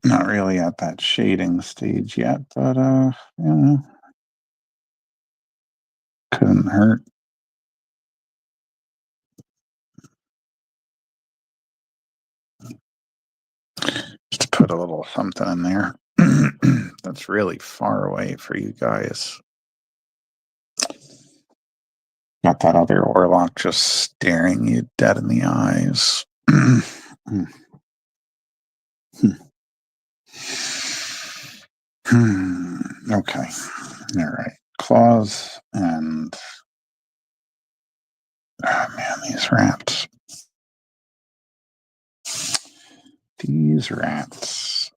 Not really at that shading stage yet, but couldn't hurt. Just put a little something in there that's really far away for you guys. Got that other Orlock just staring you dead in the eyes. Okay. All right. Claws and oh man, these rats. These rats.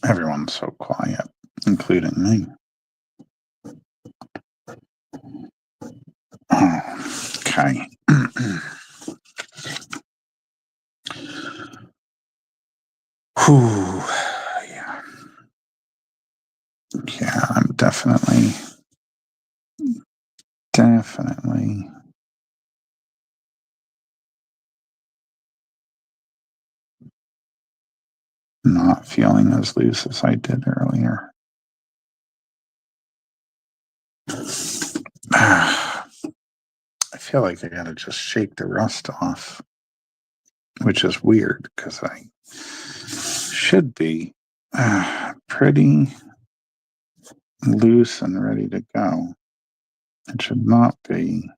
Everyone's so quiet, including me. Okay. Whew. Yeah. Yeah, I'm definitely not feeling as loose as I did earlier. I feel like I gotta just shake the rust off, which is weird because I should be pretty loose and ready to go. It should not be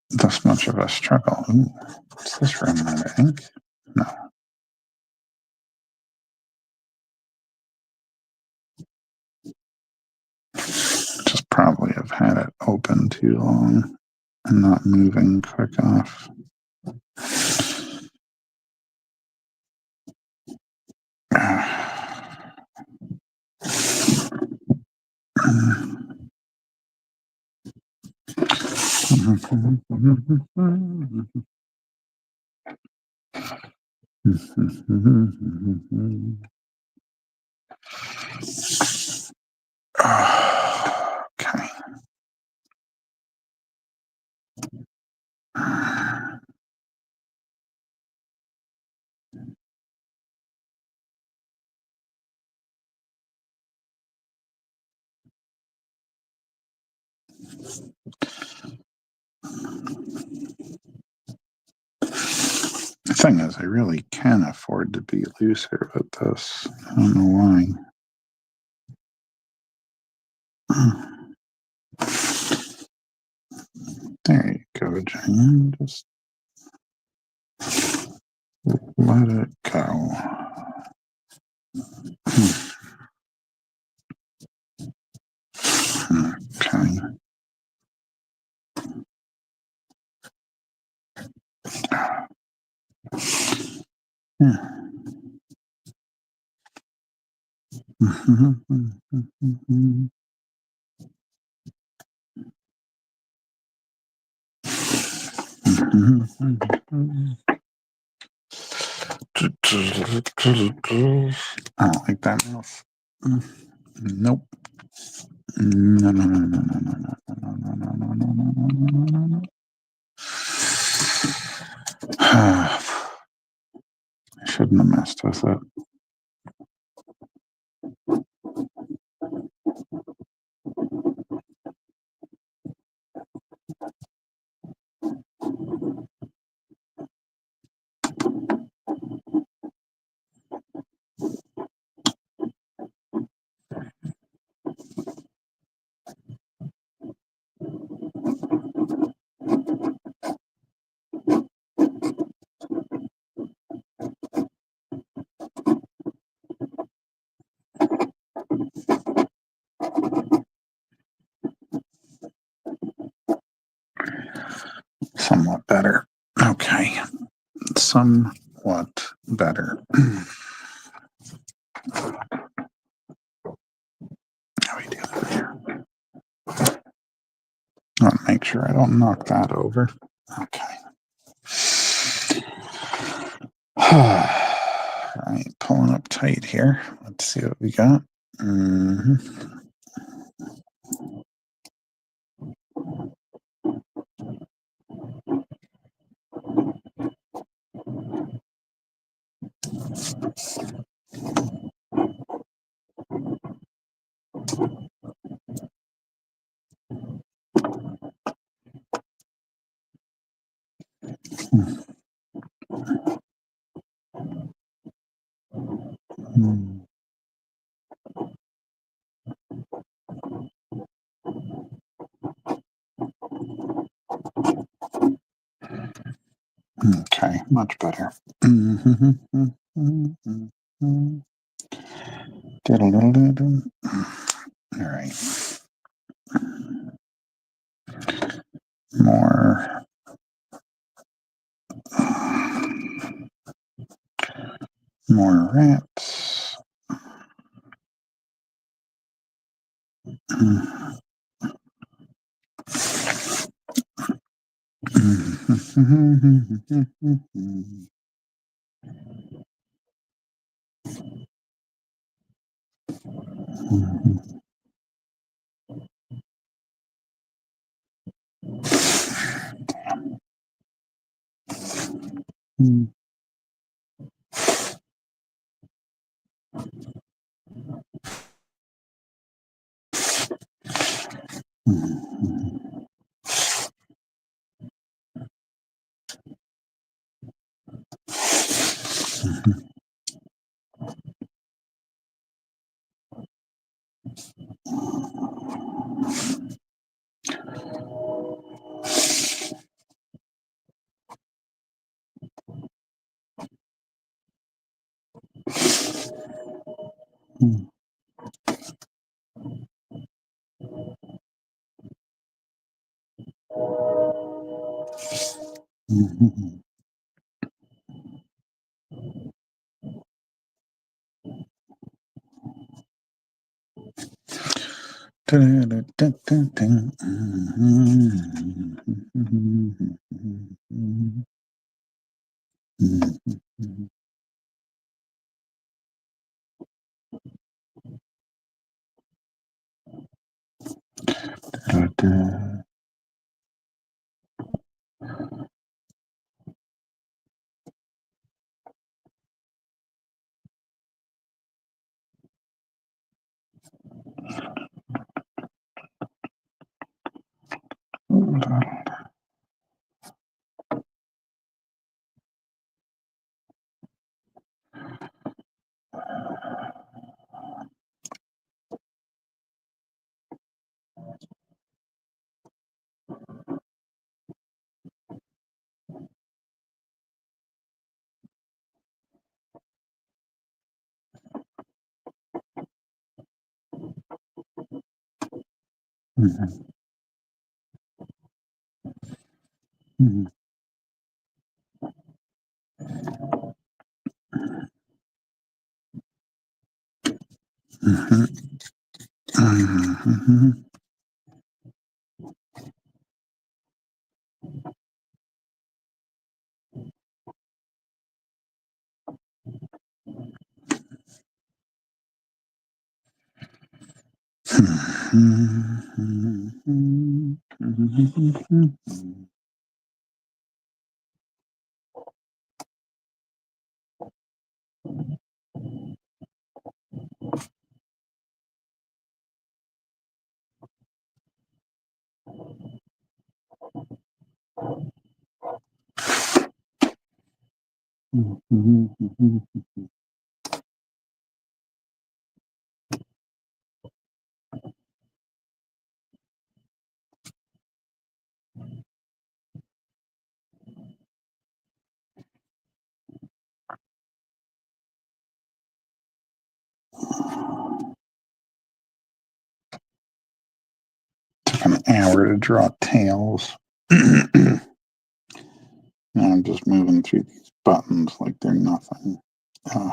this much of a struggle. Ooh, what's this room out of ink? No. Just probably have had it open too long. I'm not moving quick enough. Okay. The thing is, I really can afford to be looser with this. I don't know why. There you go, Jan. Just let it go. Okay. Yeah. I don't like that mouth. Nope. No, no, no, no, no, no, no, no, no, no, no, no, no, no, no, no. I shouldn't have messed with it. Somewhat better. Okay. Somewhat better. How we doing here? I want to make sure I don't knock that over. Okay. All right, pulling up tight here. Let's see what we got. Okay, much better. All right. More rats. Mhm. Took an hour to draw tails. Now I'm just moving through these buttons like they're nothing. Uh,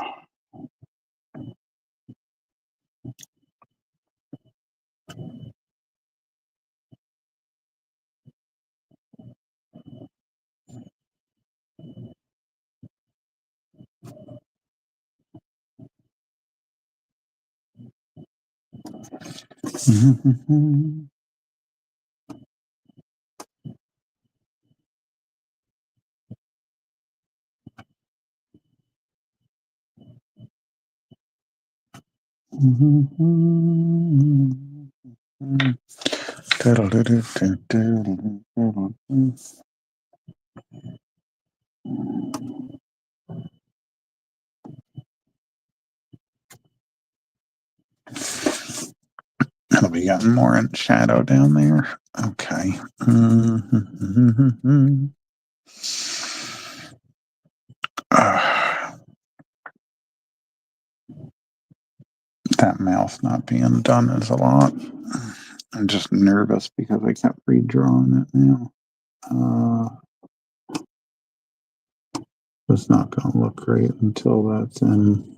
It'll be getting more in shadow down there. Okay. That mouth not being done is a lot. I'm just nervous because I kept redrawing it now. It's not going to look great until that's in.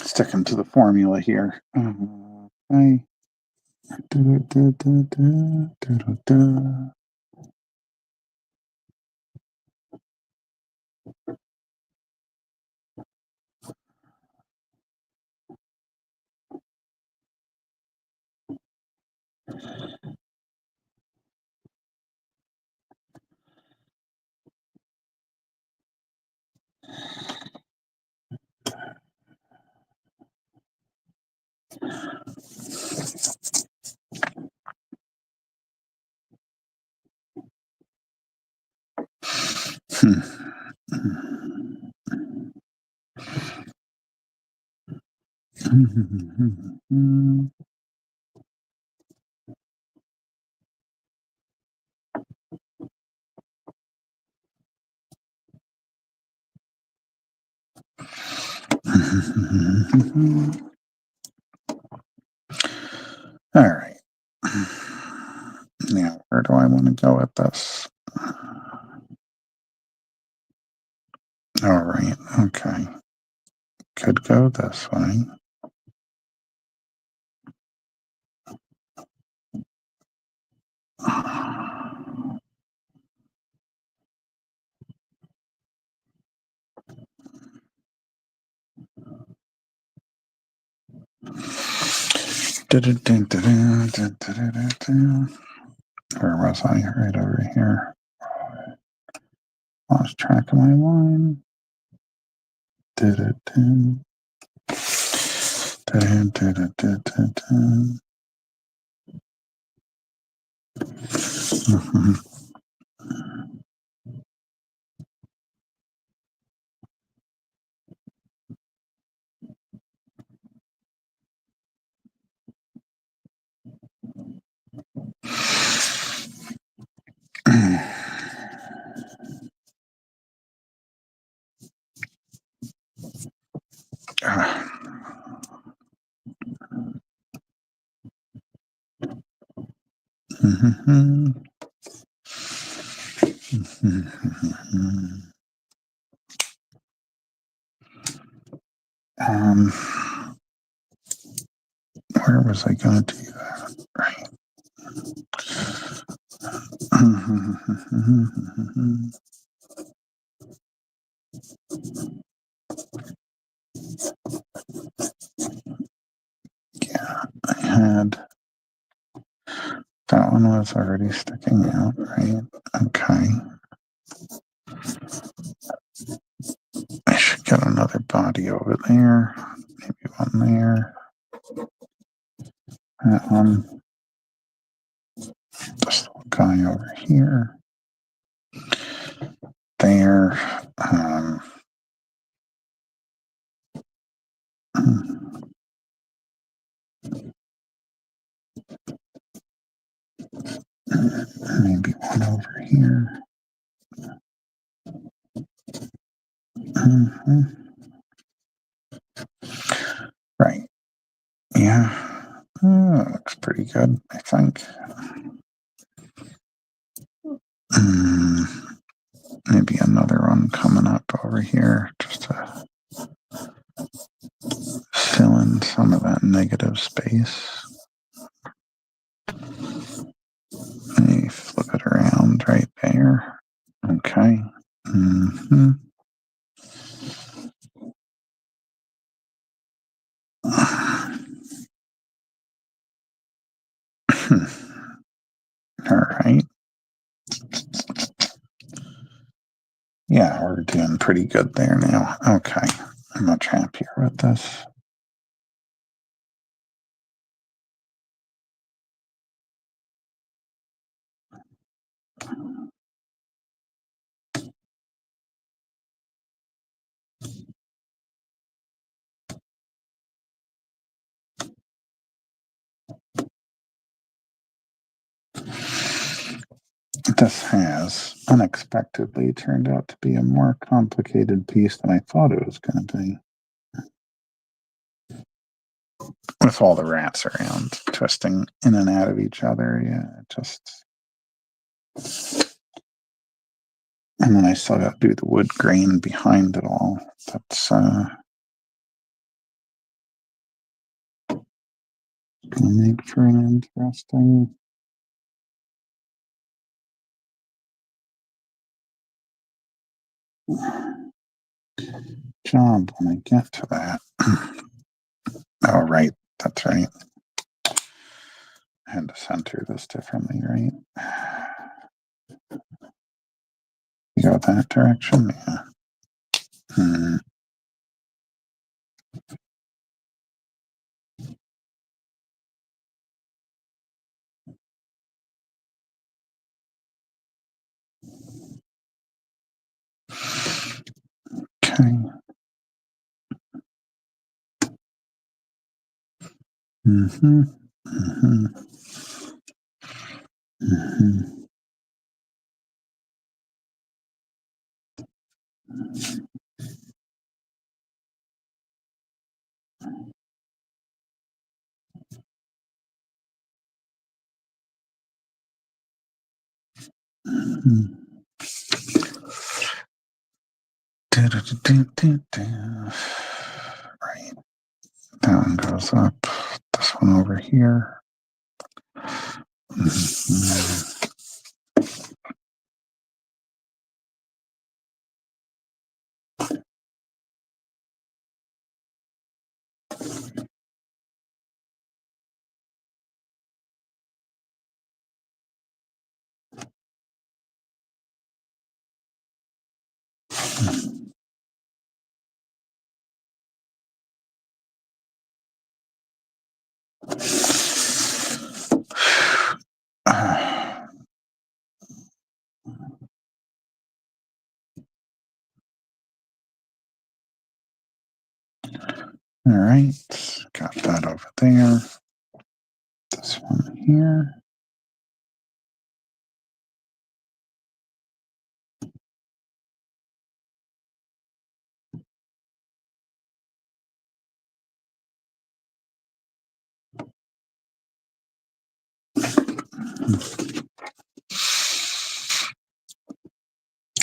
Sticking to the formula here. Okay. All right. Now, where do I want to go with this? All right. Okay. Could go this way. Where was I? Right over here. Lost track of my line. Where was I going to do that? Right. Yeah, I had that one was already sticking out, right? Okay. I should get another body over there. Maybe one there. That one. This little guy over here. There. Maybe one over here. Right. Yeah. Looks pretty good, I think. Maybe another one coming up over here just to fill in some of that negative space. Let me flip it around right there. Okay. All right. Yeah, we're doing pretty good there now. Okay. I'm much happier with this. This has unexpectedly turned out to be a more complicated piece than I thought it was going to be. With all the rats around, twisting in and out of each other. Yeah, just. And then I still got to do the wood grain behind it all. That's going to make for an interesting job when I get to that. Oh, right. That's right. I had to center this differently, right? You go that direction? Yeah. Okay. Mm-hmm. Mm-hmm. Mm-hmm. Right. That one goes up. This one over here. Mhm. All right, got that over there. This one here.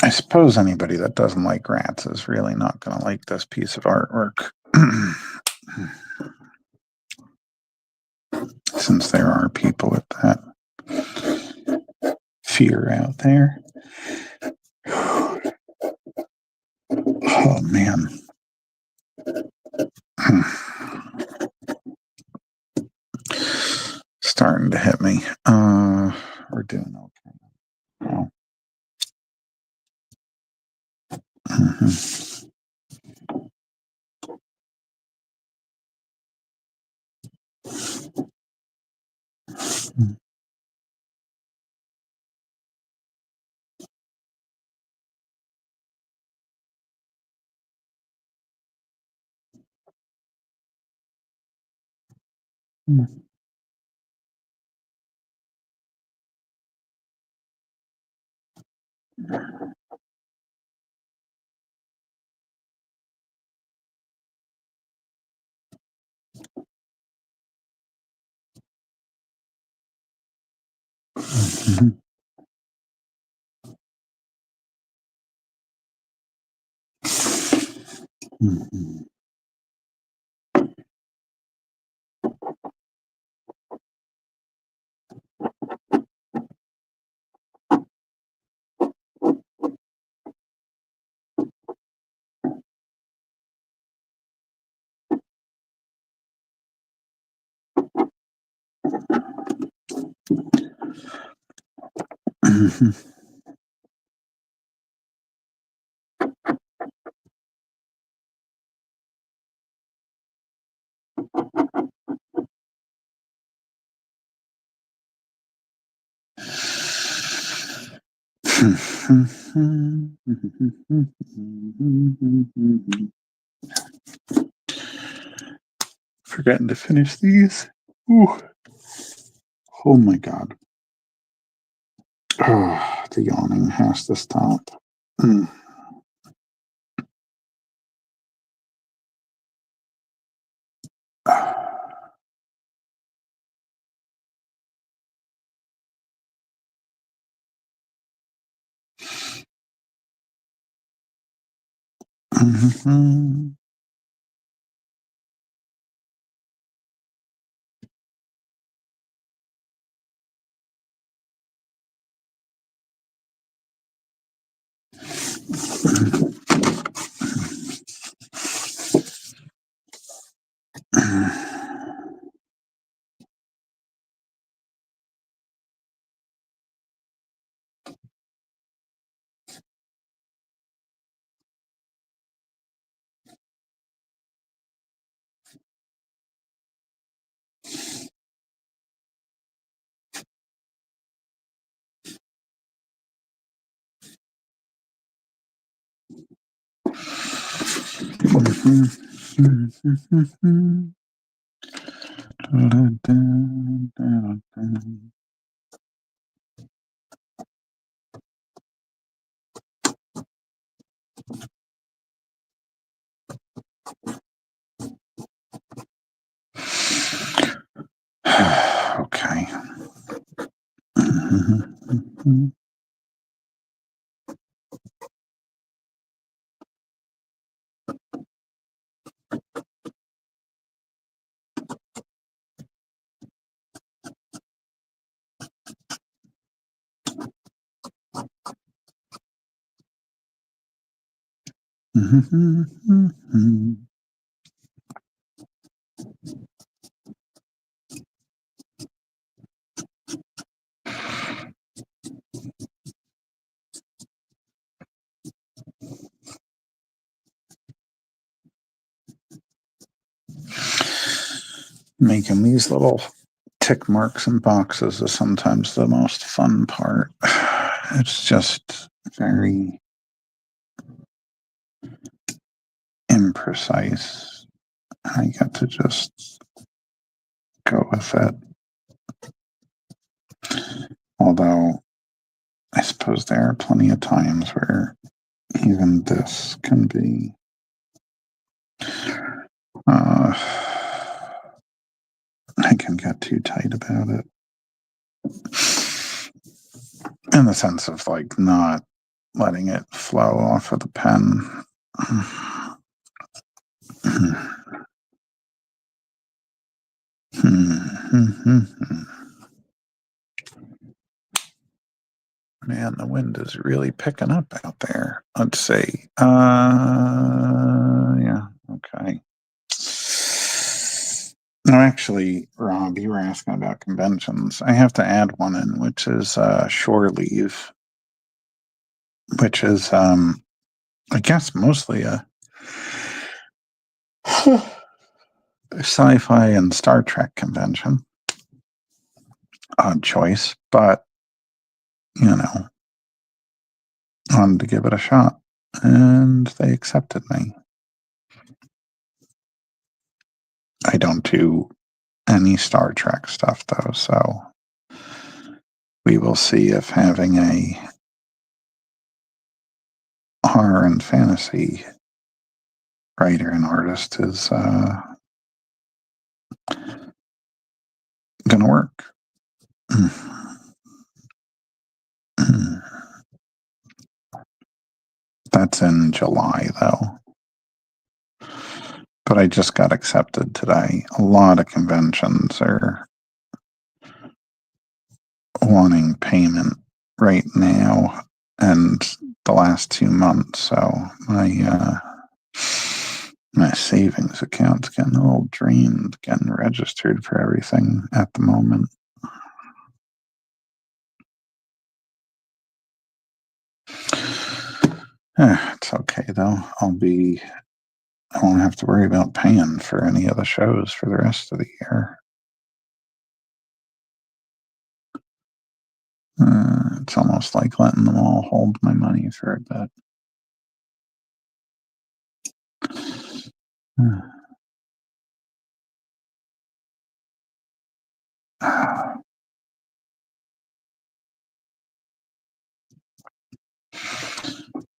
I suppose anybody that doesn't like rats is really not going to like this piece of artwork. Since there are people with that fear out there. Oh, man. Starting to hit me. We're doing okay. Oh. Mm-hmm. Mm-hmm. Mm-hmm. Mm-hmm. Forgetting to finish these. Ooh. Oh my god. Oh, the yawning has to stop. Mm. Mhm. Okay. Making these little tick marks and boxes is sometimes the most fun part. It's just very imprecise. I get to just go with it. Although I suppose there are plenty of times where even this can be I can get too tight about it. In the sense of like not letting it flow off of the pen. Man, the wind is really picking up out there. Let's see. Yeah, okay. No, actually, Rob, you were asking about conventions. I have to add one in, which is Shore Leave, which is, I guess, mostly a sci-fi and Star Trek convention. Odd choice, but, you know, wanted to give it a shot, and they accepted me. I don't do any Star Trek stuff, though, so we will see if having a horror and fantasy writer and artist is gonna work. That's in July, though. But I just got accepted today. A lot of conventions are wanting payment right now and the last 2 months, so my savings account's getting a little drained, getting registered for everything at the moment. It's okay though. I won't have to worry about paying for any of the shows for the rest of the year. It's almost like letting them all hold my money for a bit.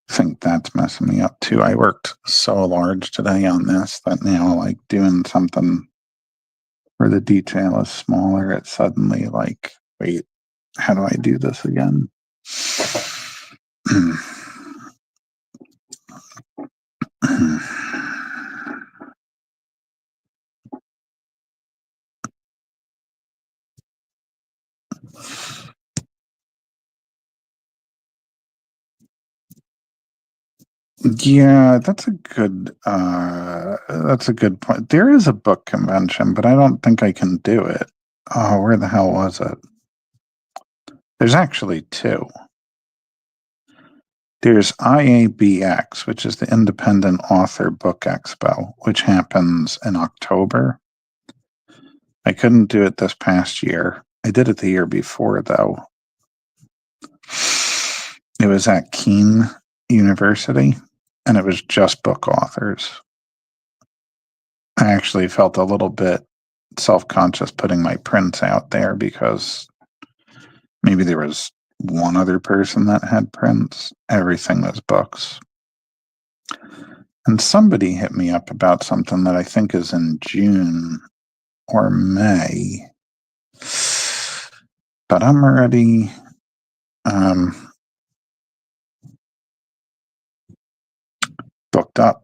I think that's messing me up too. I worked so large today on this that now, like, doing something where the detail is smaller, it's suddenly like, wait, how do I do this again? Yeah, that's a good point. There is a book convention, but I don't think I can do it. Oh, where the hell was it? There's actually two. There's IABX, which is the Independent Author Book Expo, which happens in October. I couldn't do it this past year. I did it the year before, though. It was at Keene University, and it was just book authors. I actually felt a little bit self-conscious putting my prints out there because maybe there was one other person that had prints. Everything was books. And somebody hit me up about something that I think is in June or May. But I'm already booked up.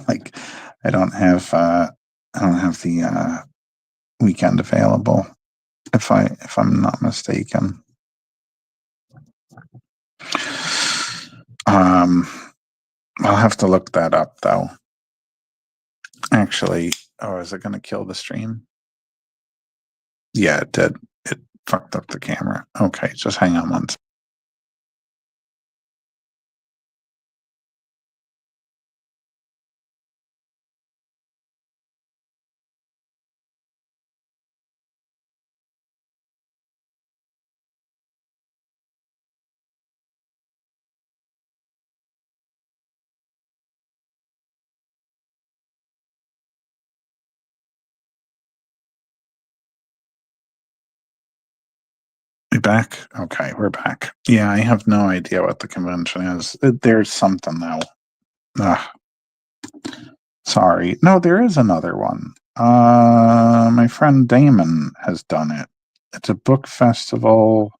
Like I don't have the weekend available if I'm not mistaken. I'll have to look that up though. Actually, is it going to kill the stream? Yeah, it did. It fucked up the camera. Okay, just hang on one second. Back? Okay, we're back. Yeah, I have no idea what the convention is. There's something though. Sorry. No, there is another one. My friend Damon has done it. It's a book festival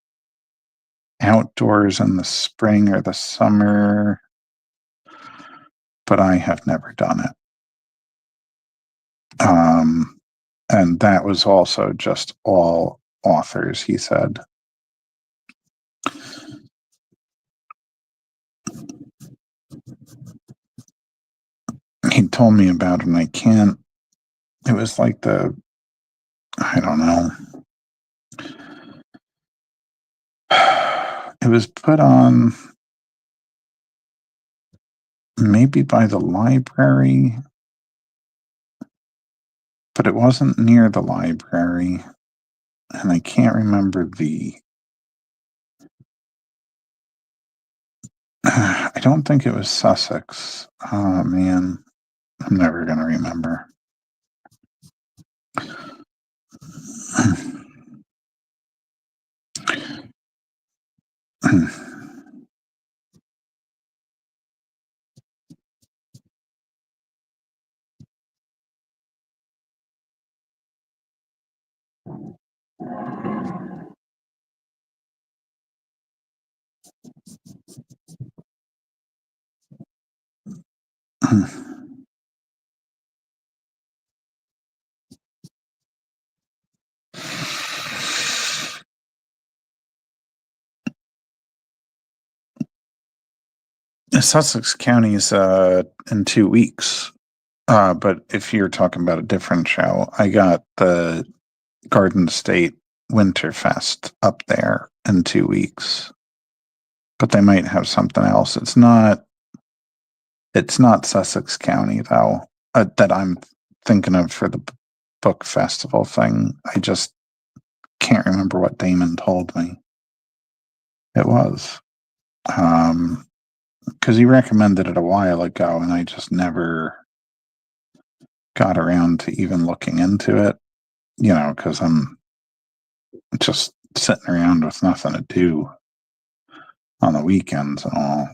outdoors in the spring or the summer, but I have never done it. And that was also just all authors, he said. He told me about it, and I can't. It was like I don't know. It was put on maybe by the library, but it wasn't near the library, and I can't remember I don't think it was Sussex. Oh man, I'm never gonna remember. Sussex County is in 2 weeks. But if you're talking about a different show, I got the Garden State Winterfest up there in 2 weeks. But they might have something else. It's not Sussex County though, that I'm thinking of for the book festival thing. I just can't remember what Damon told me it was. Because he recommended it a while ago, and I just never got around to even looking into it, because I'm just sitting around with nothing to do on the weekends and all.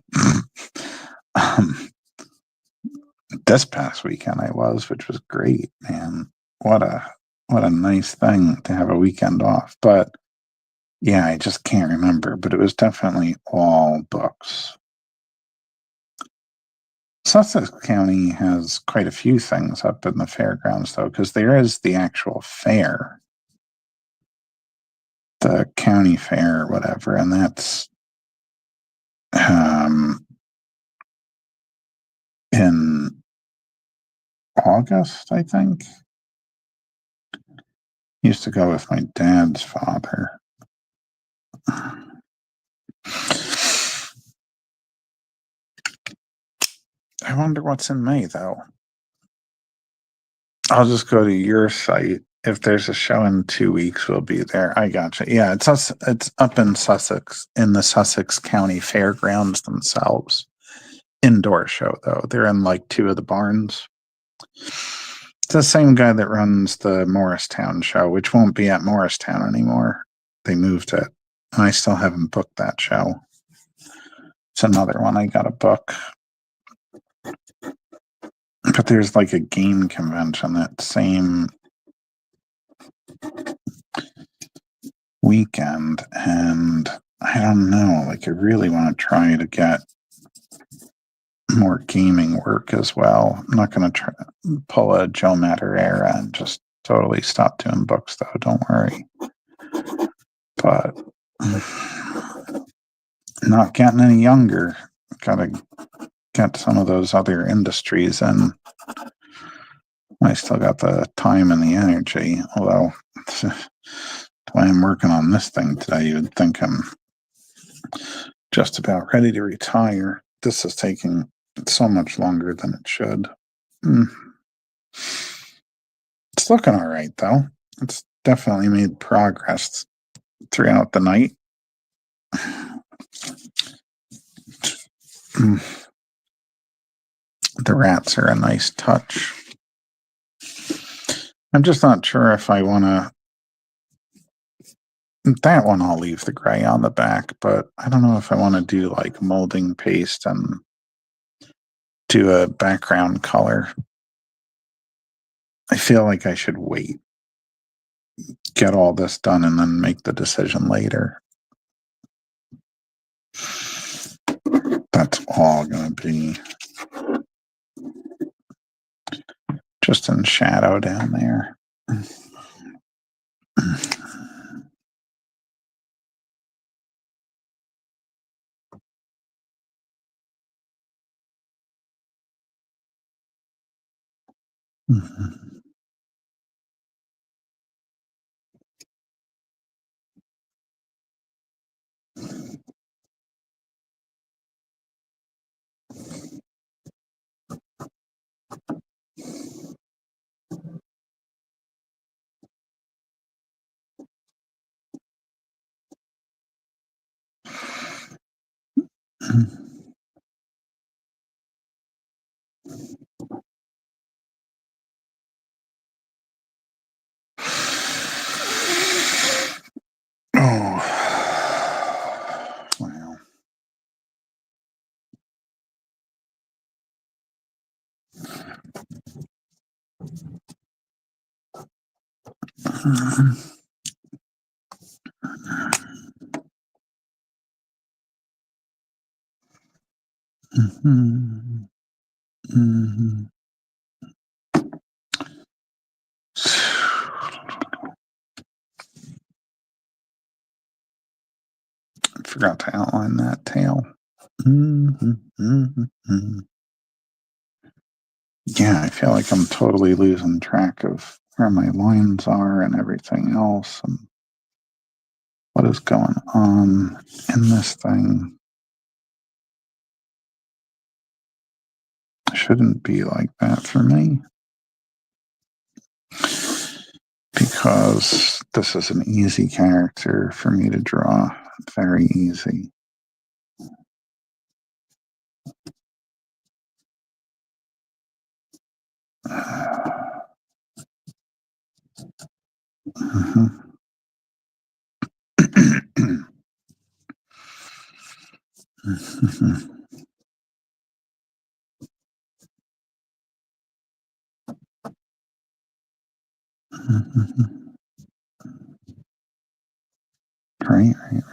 This past weekend which was great, man. What a nice thing to have a weekend off. But yeah, I just can't remember, but it was definitely all books. Sussex County has quite a few things up in the fairgrounds, though, because there is the actual fair, the county fair or whatever, and that's in August, I think. Used to go with my dad's father. I wonder what's in May, though. I'll just go to your site. If there's a show in 2 weeks, we'll be there. I gotcha. Yeah, it's up in Sussex, in the Sussex County Fairgrounds themselves. indoor show, though. They're in like 2 of the barns. It's the same guy that runs the Morristown show, which won't be at Morristown anymore. They moved it. And I still haven't booked that show. It's another one I got to book. But there's like a game convention that same weekend, and I don't know, like I really want to try to get more gaming work as well. I'm not going to try pull a Joe Madureira and just totally stop doing books, though. Don't worry. But not getting any younger. Got to get some of those other industries in. I still got the time and the energy, although the way I'm working on this thing today, you would think I'm just about ready to retire. This is taking so much longer than it should. It's looking all right, though. It's definitely made progress throughout the night. The rats are a nice touch. I'm just not sure if I want to. That one I'll leave the gray on the back, but I don't know if I want to do like molding paste and do a background color. I feel like I should wait, get all this done, and then make the decision later. That's all going to be just in shadow down there. Oh, wow. I forgot to outline that tail. Yeah, I feel like I'm totally losing track of where my lines are and everything else and what is going on in this thing. Shouldn't be like that for me, because this is an easy character for me to draw. Very easy.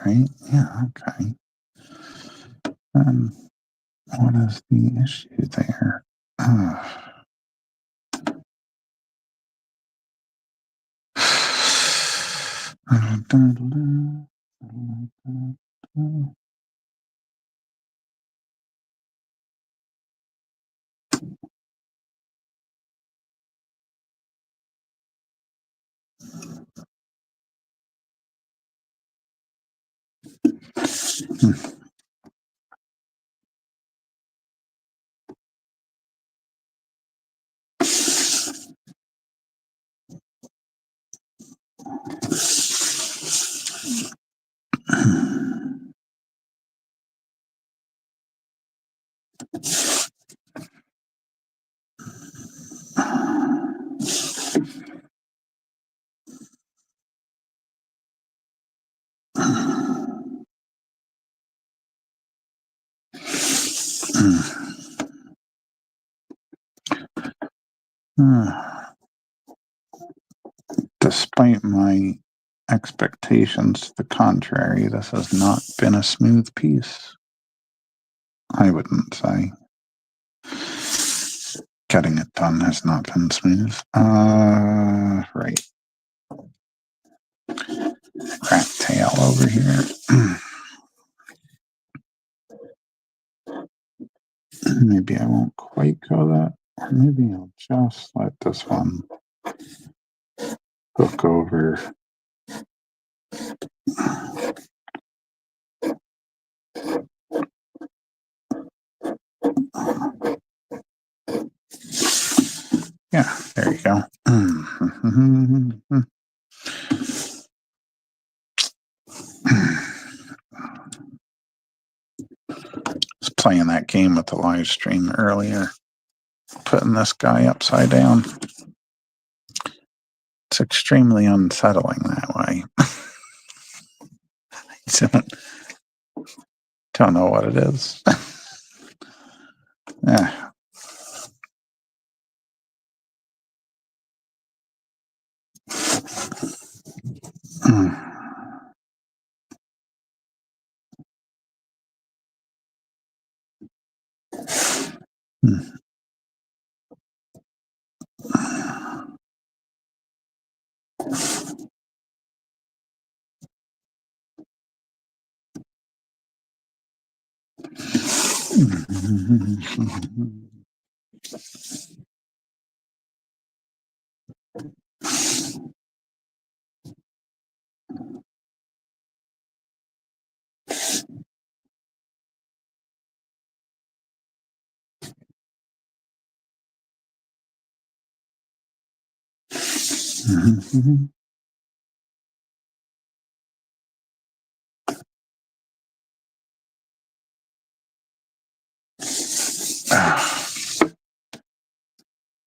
Right. Yeah, okay. What is the issue there? Despite my expectations to the contrary, this has not been a smooth piece. I wouldn't say. Getting it done has not been smooth. Right. Rat tail over here. Maybe I won't quite go that, or maybe I'll just let this one hook over. Yeah, there you go. Was playing that game with the live stream earlier, putting this guy upside down. It's extremely unsettling that way. Don't know what it is. Yeah.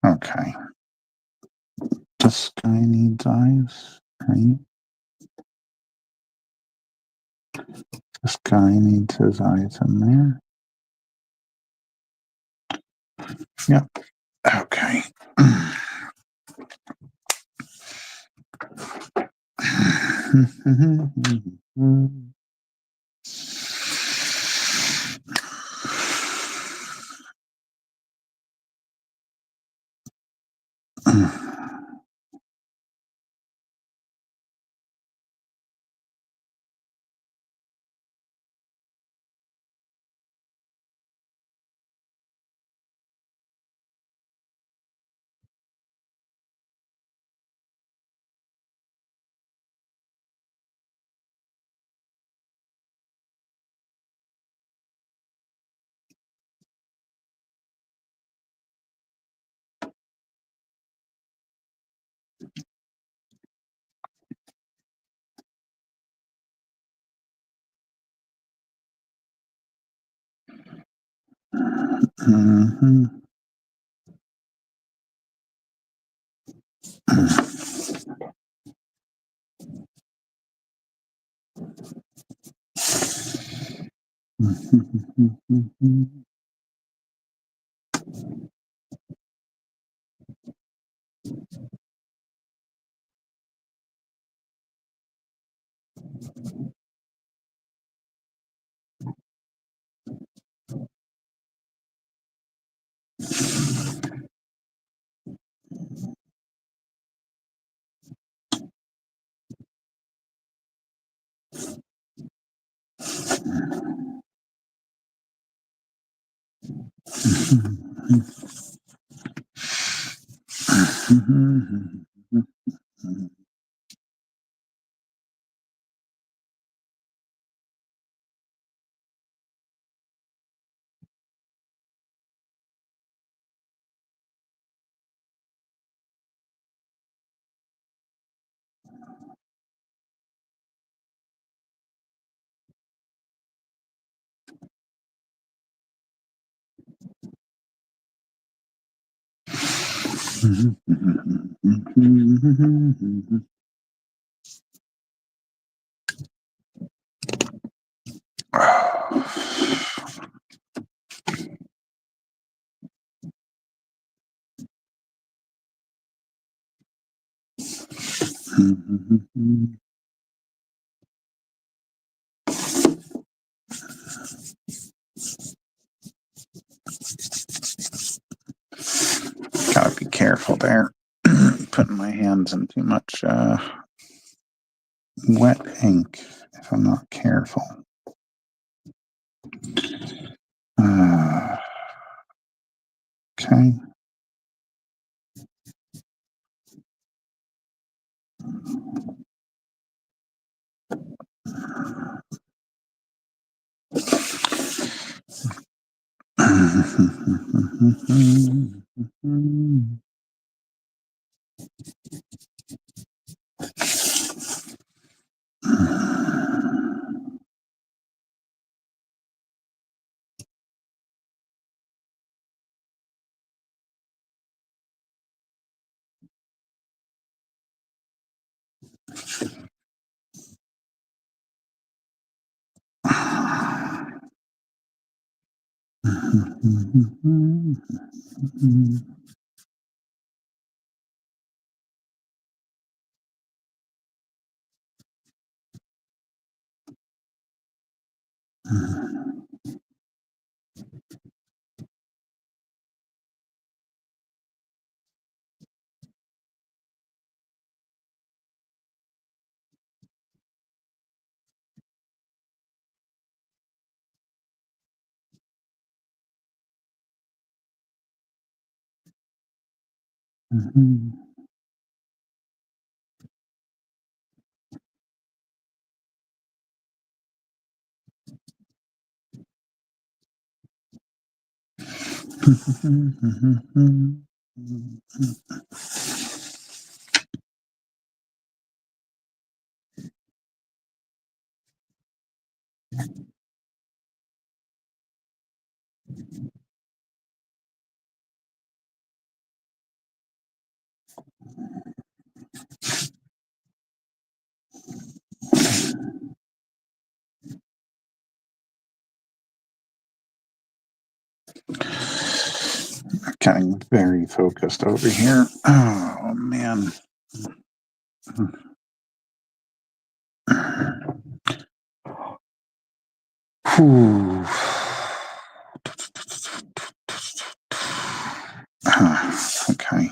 Okay. This guy needs eyes, right? This guy needs his eyes in there. Yep. Okay. Gotta be careful there. Putting my hands in too much wet ink if I'm not careful. Okay. Getting very focused over here. Oh man. Whew. Okay.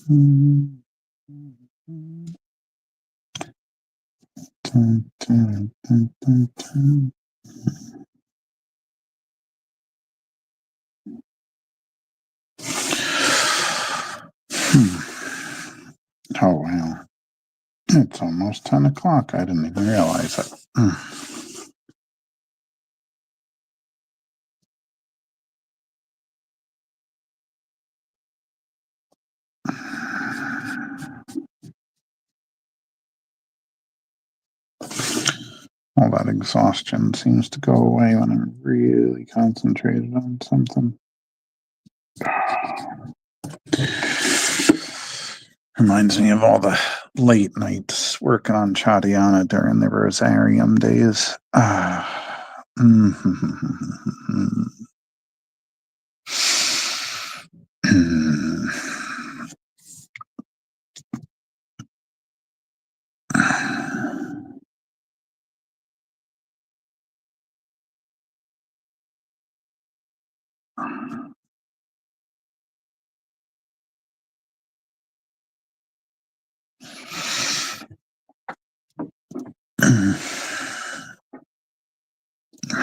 Oh, wow. It's almost 10 o'clock. I didn't even realize it. All that exhaustion seems to go away when I'm really concentrated on something. Reminds me of all the late nights working on Chadiana during the Rosarium days.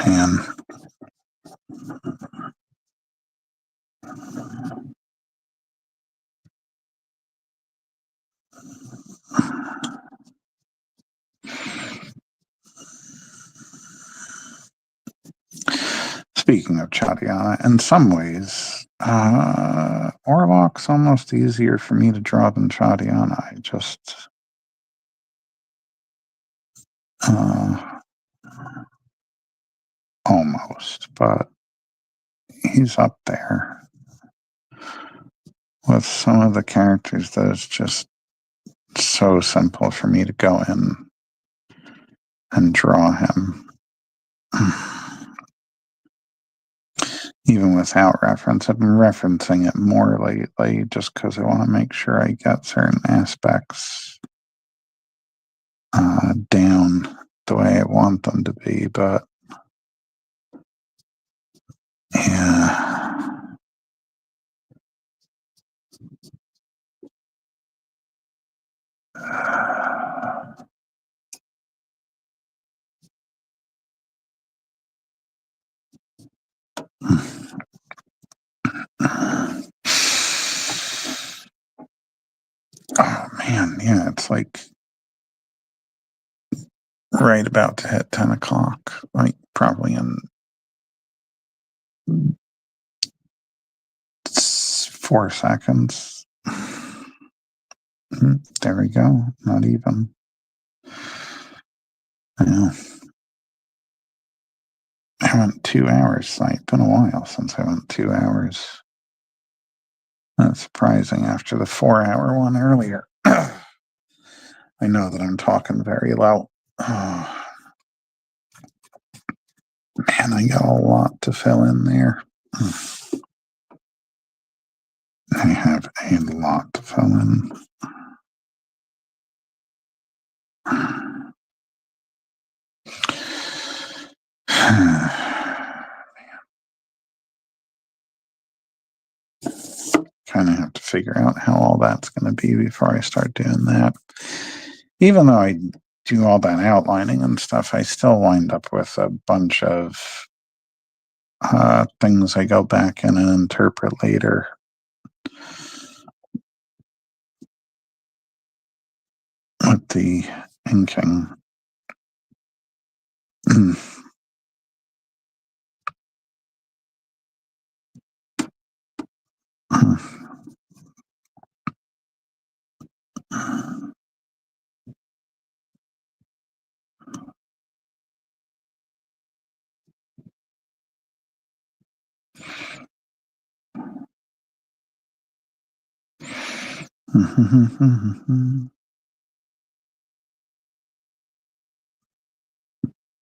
Man. Speaking of Chadiana, in some ways, Orlok's almost easier for me to draw than Chadiana. I just almost, but he's up there with some of the characters that is just so simple for me to go in and draw him. Even without reference. I've been referencing it more lately just because I want to make sure I get certain aspects down the way I want them to be, but yeah. Oh man, yeah, it's like right about to hit 10 o'clock, like probably in 4 seconds. There we go. Not even. Yeah. I went 2 hours. It's been a while since I went 2 hours. That's surprising after the 4-hour one earlier. I know that I'm talking very low. Oh, man, I got a lot to fill in there. I have a lot to fill in. Kind of have to figure out how all that's going to be before I start doing that. Even though I do all that outlining and stuff, I still wind up with a bunch of things I go back in and interpret later. With the inking.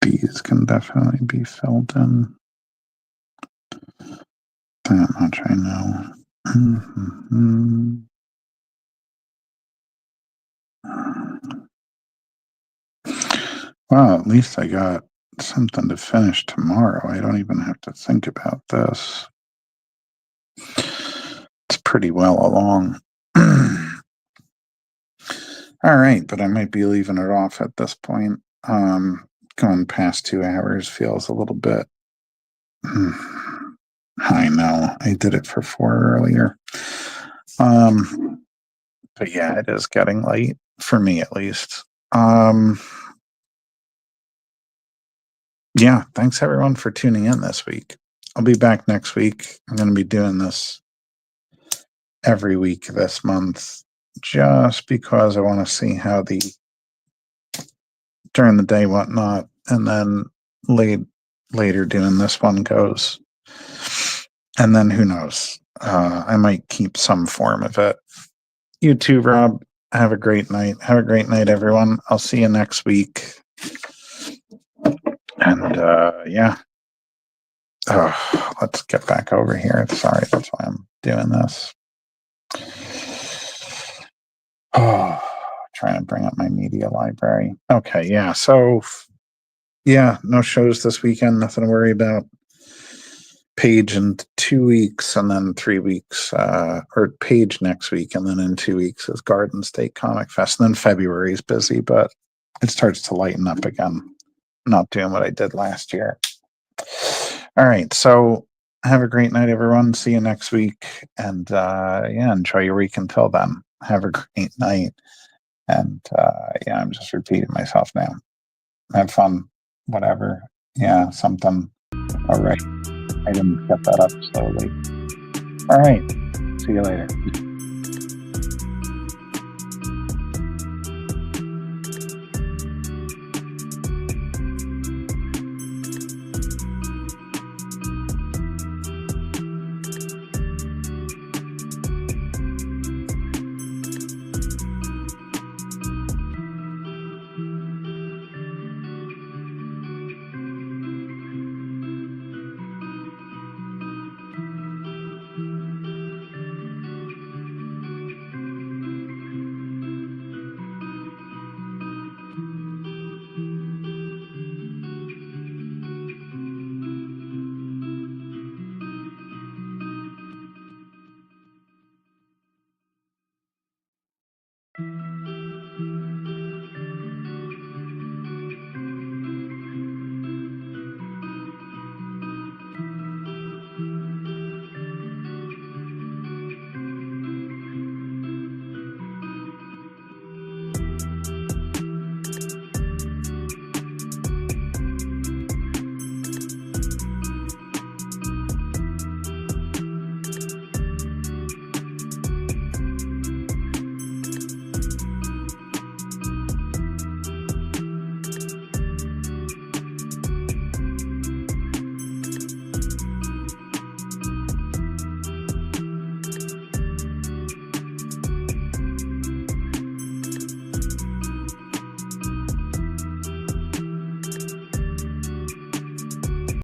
These can definitely be filled in. That much I know. Well, at least I got something to finish tomorrow. I don't even have to think about this. It's pretty well along. All right, but I might be leaving it off at this point. Going past 2 hours feels a little bit. I know I did it for 4 earlier. But yeah, it is getting late for me at least. Yeah, thanks everyone for tuning in this week. I'll be back next week. I'm going to be doing this every week this month just because I want to see how the during the day whatnot, and then later doing this one goes. And then who knows? I might keep some form of it. You too, Rob. Have a great night. Have a great night, everyone. I'll see you next week. And yeah. Let's get back over here. Sorry, that's why I'm doing this. Trying to bring up my media library. Okay, yeah. So yeah, no shows this weekend, nothing to worry about. Page in 2 weeks, and then 3 weeks, or Page next week, and then in 2 weeks is Garden State Comic Fest. And then February is busy, but it starts to lighten up again. Not doing what I did last year. All right, so have a great night, everyone. See you next week, and yeah, enjoy your week until then. Have a great night, and yeah, I'm just repeating myself now. Have fun, whatever. Yeah, something. All right. I didn't get that up slowly. All right. See you later.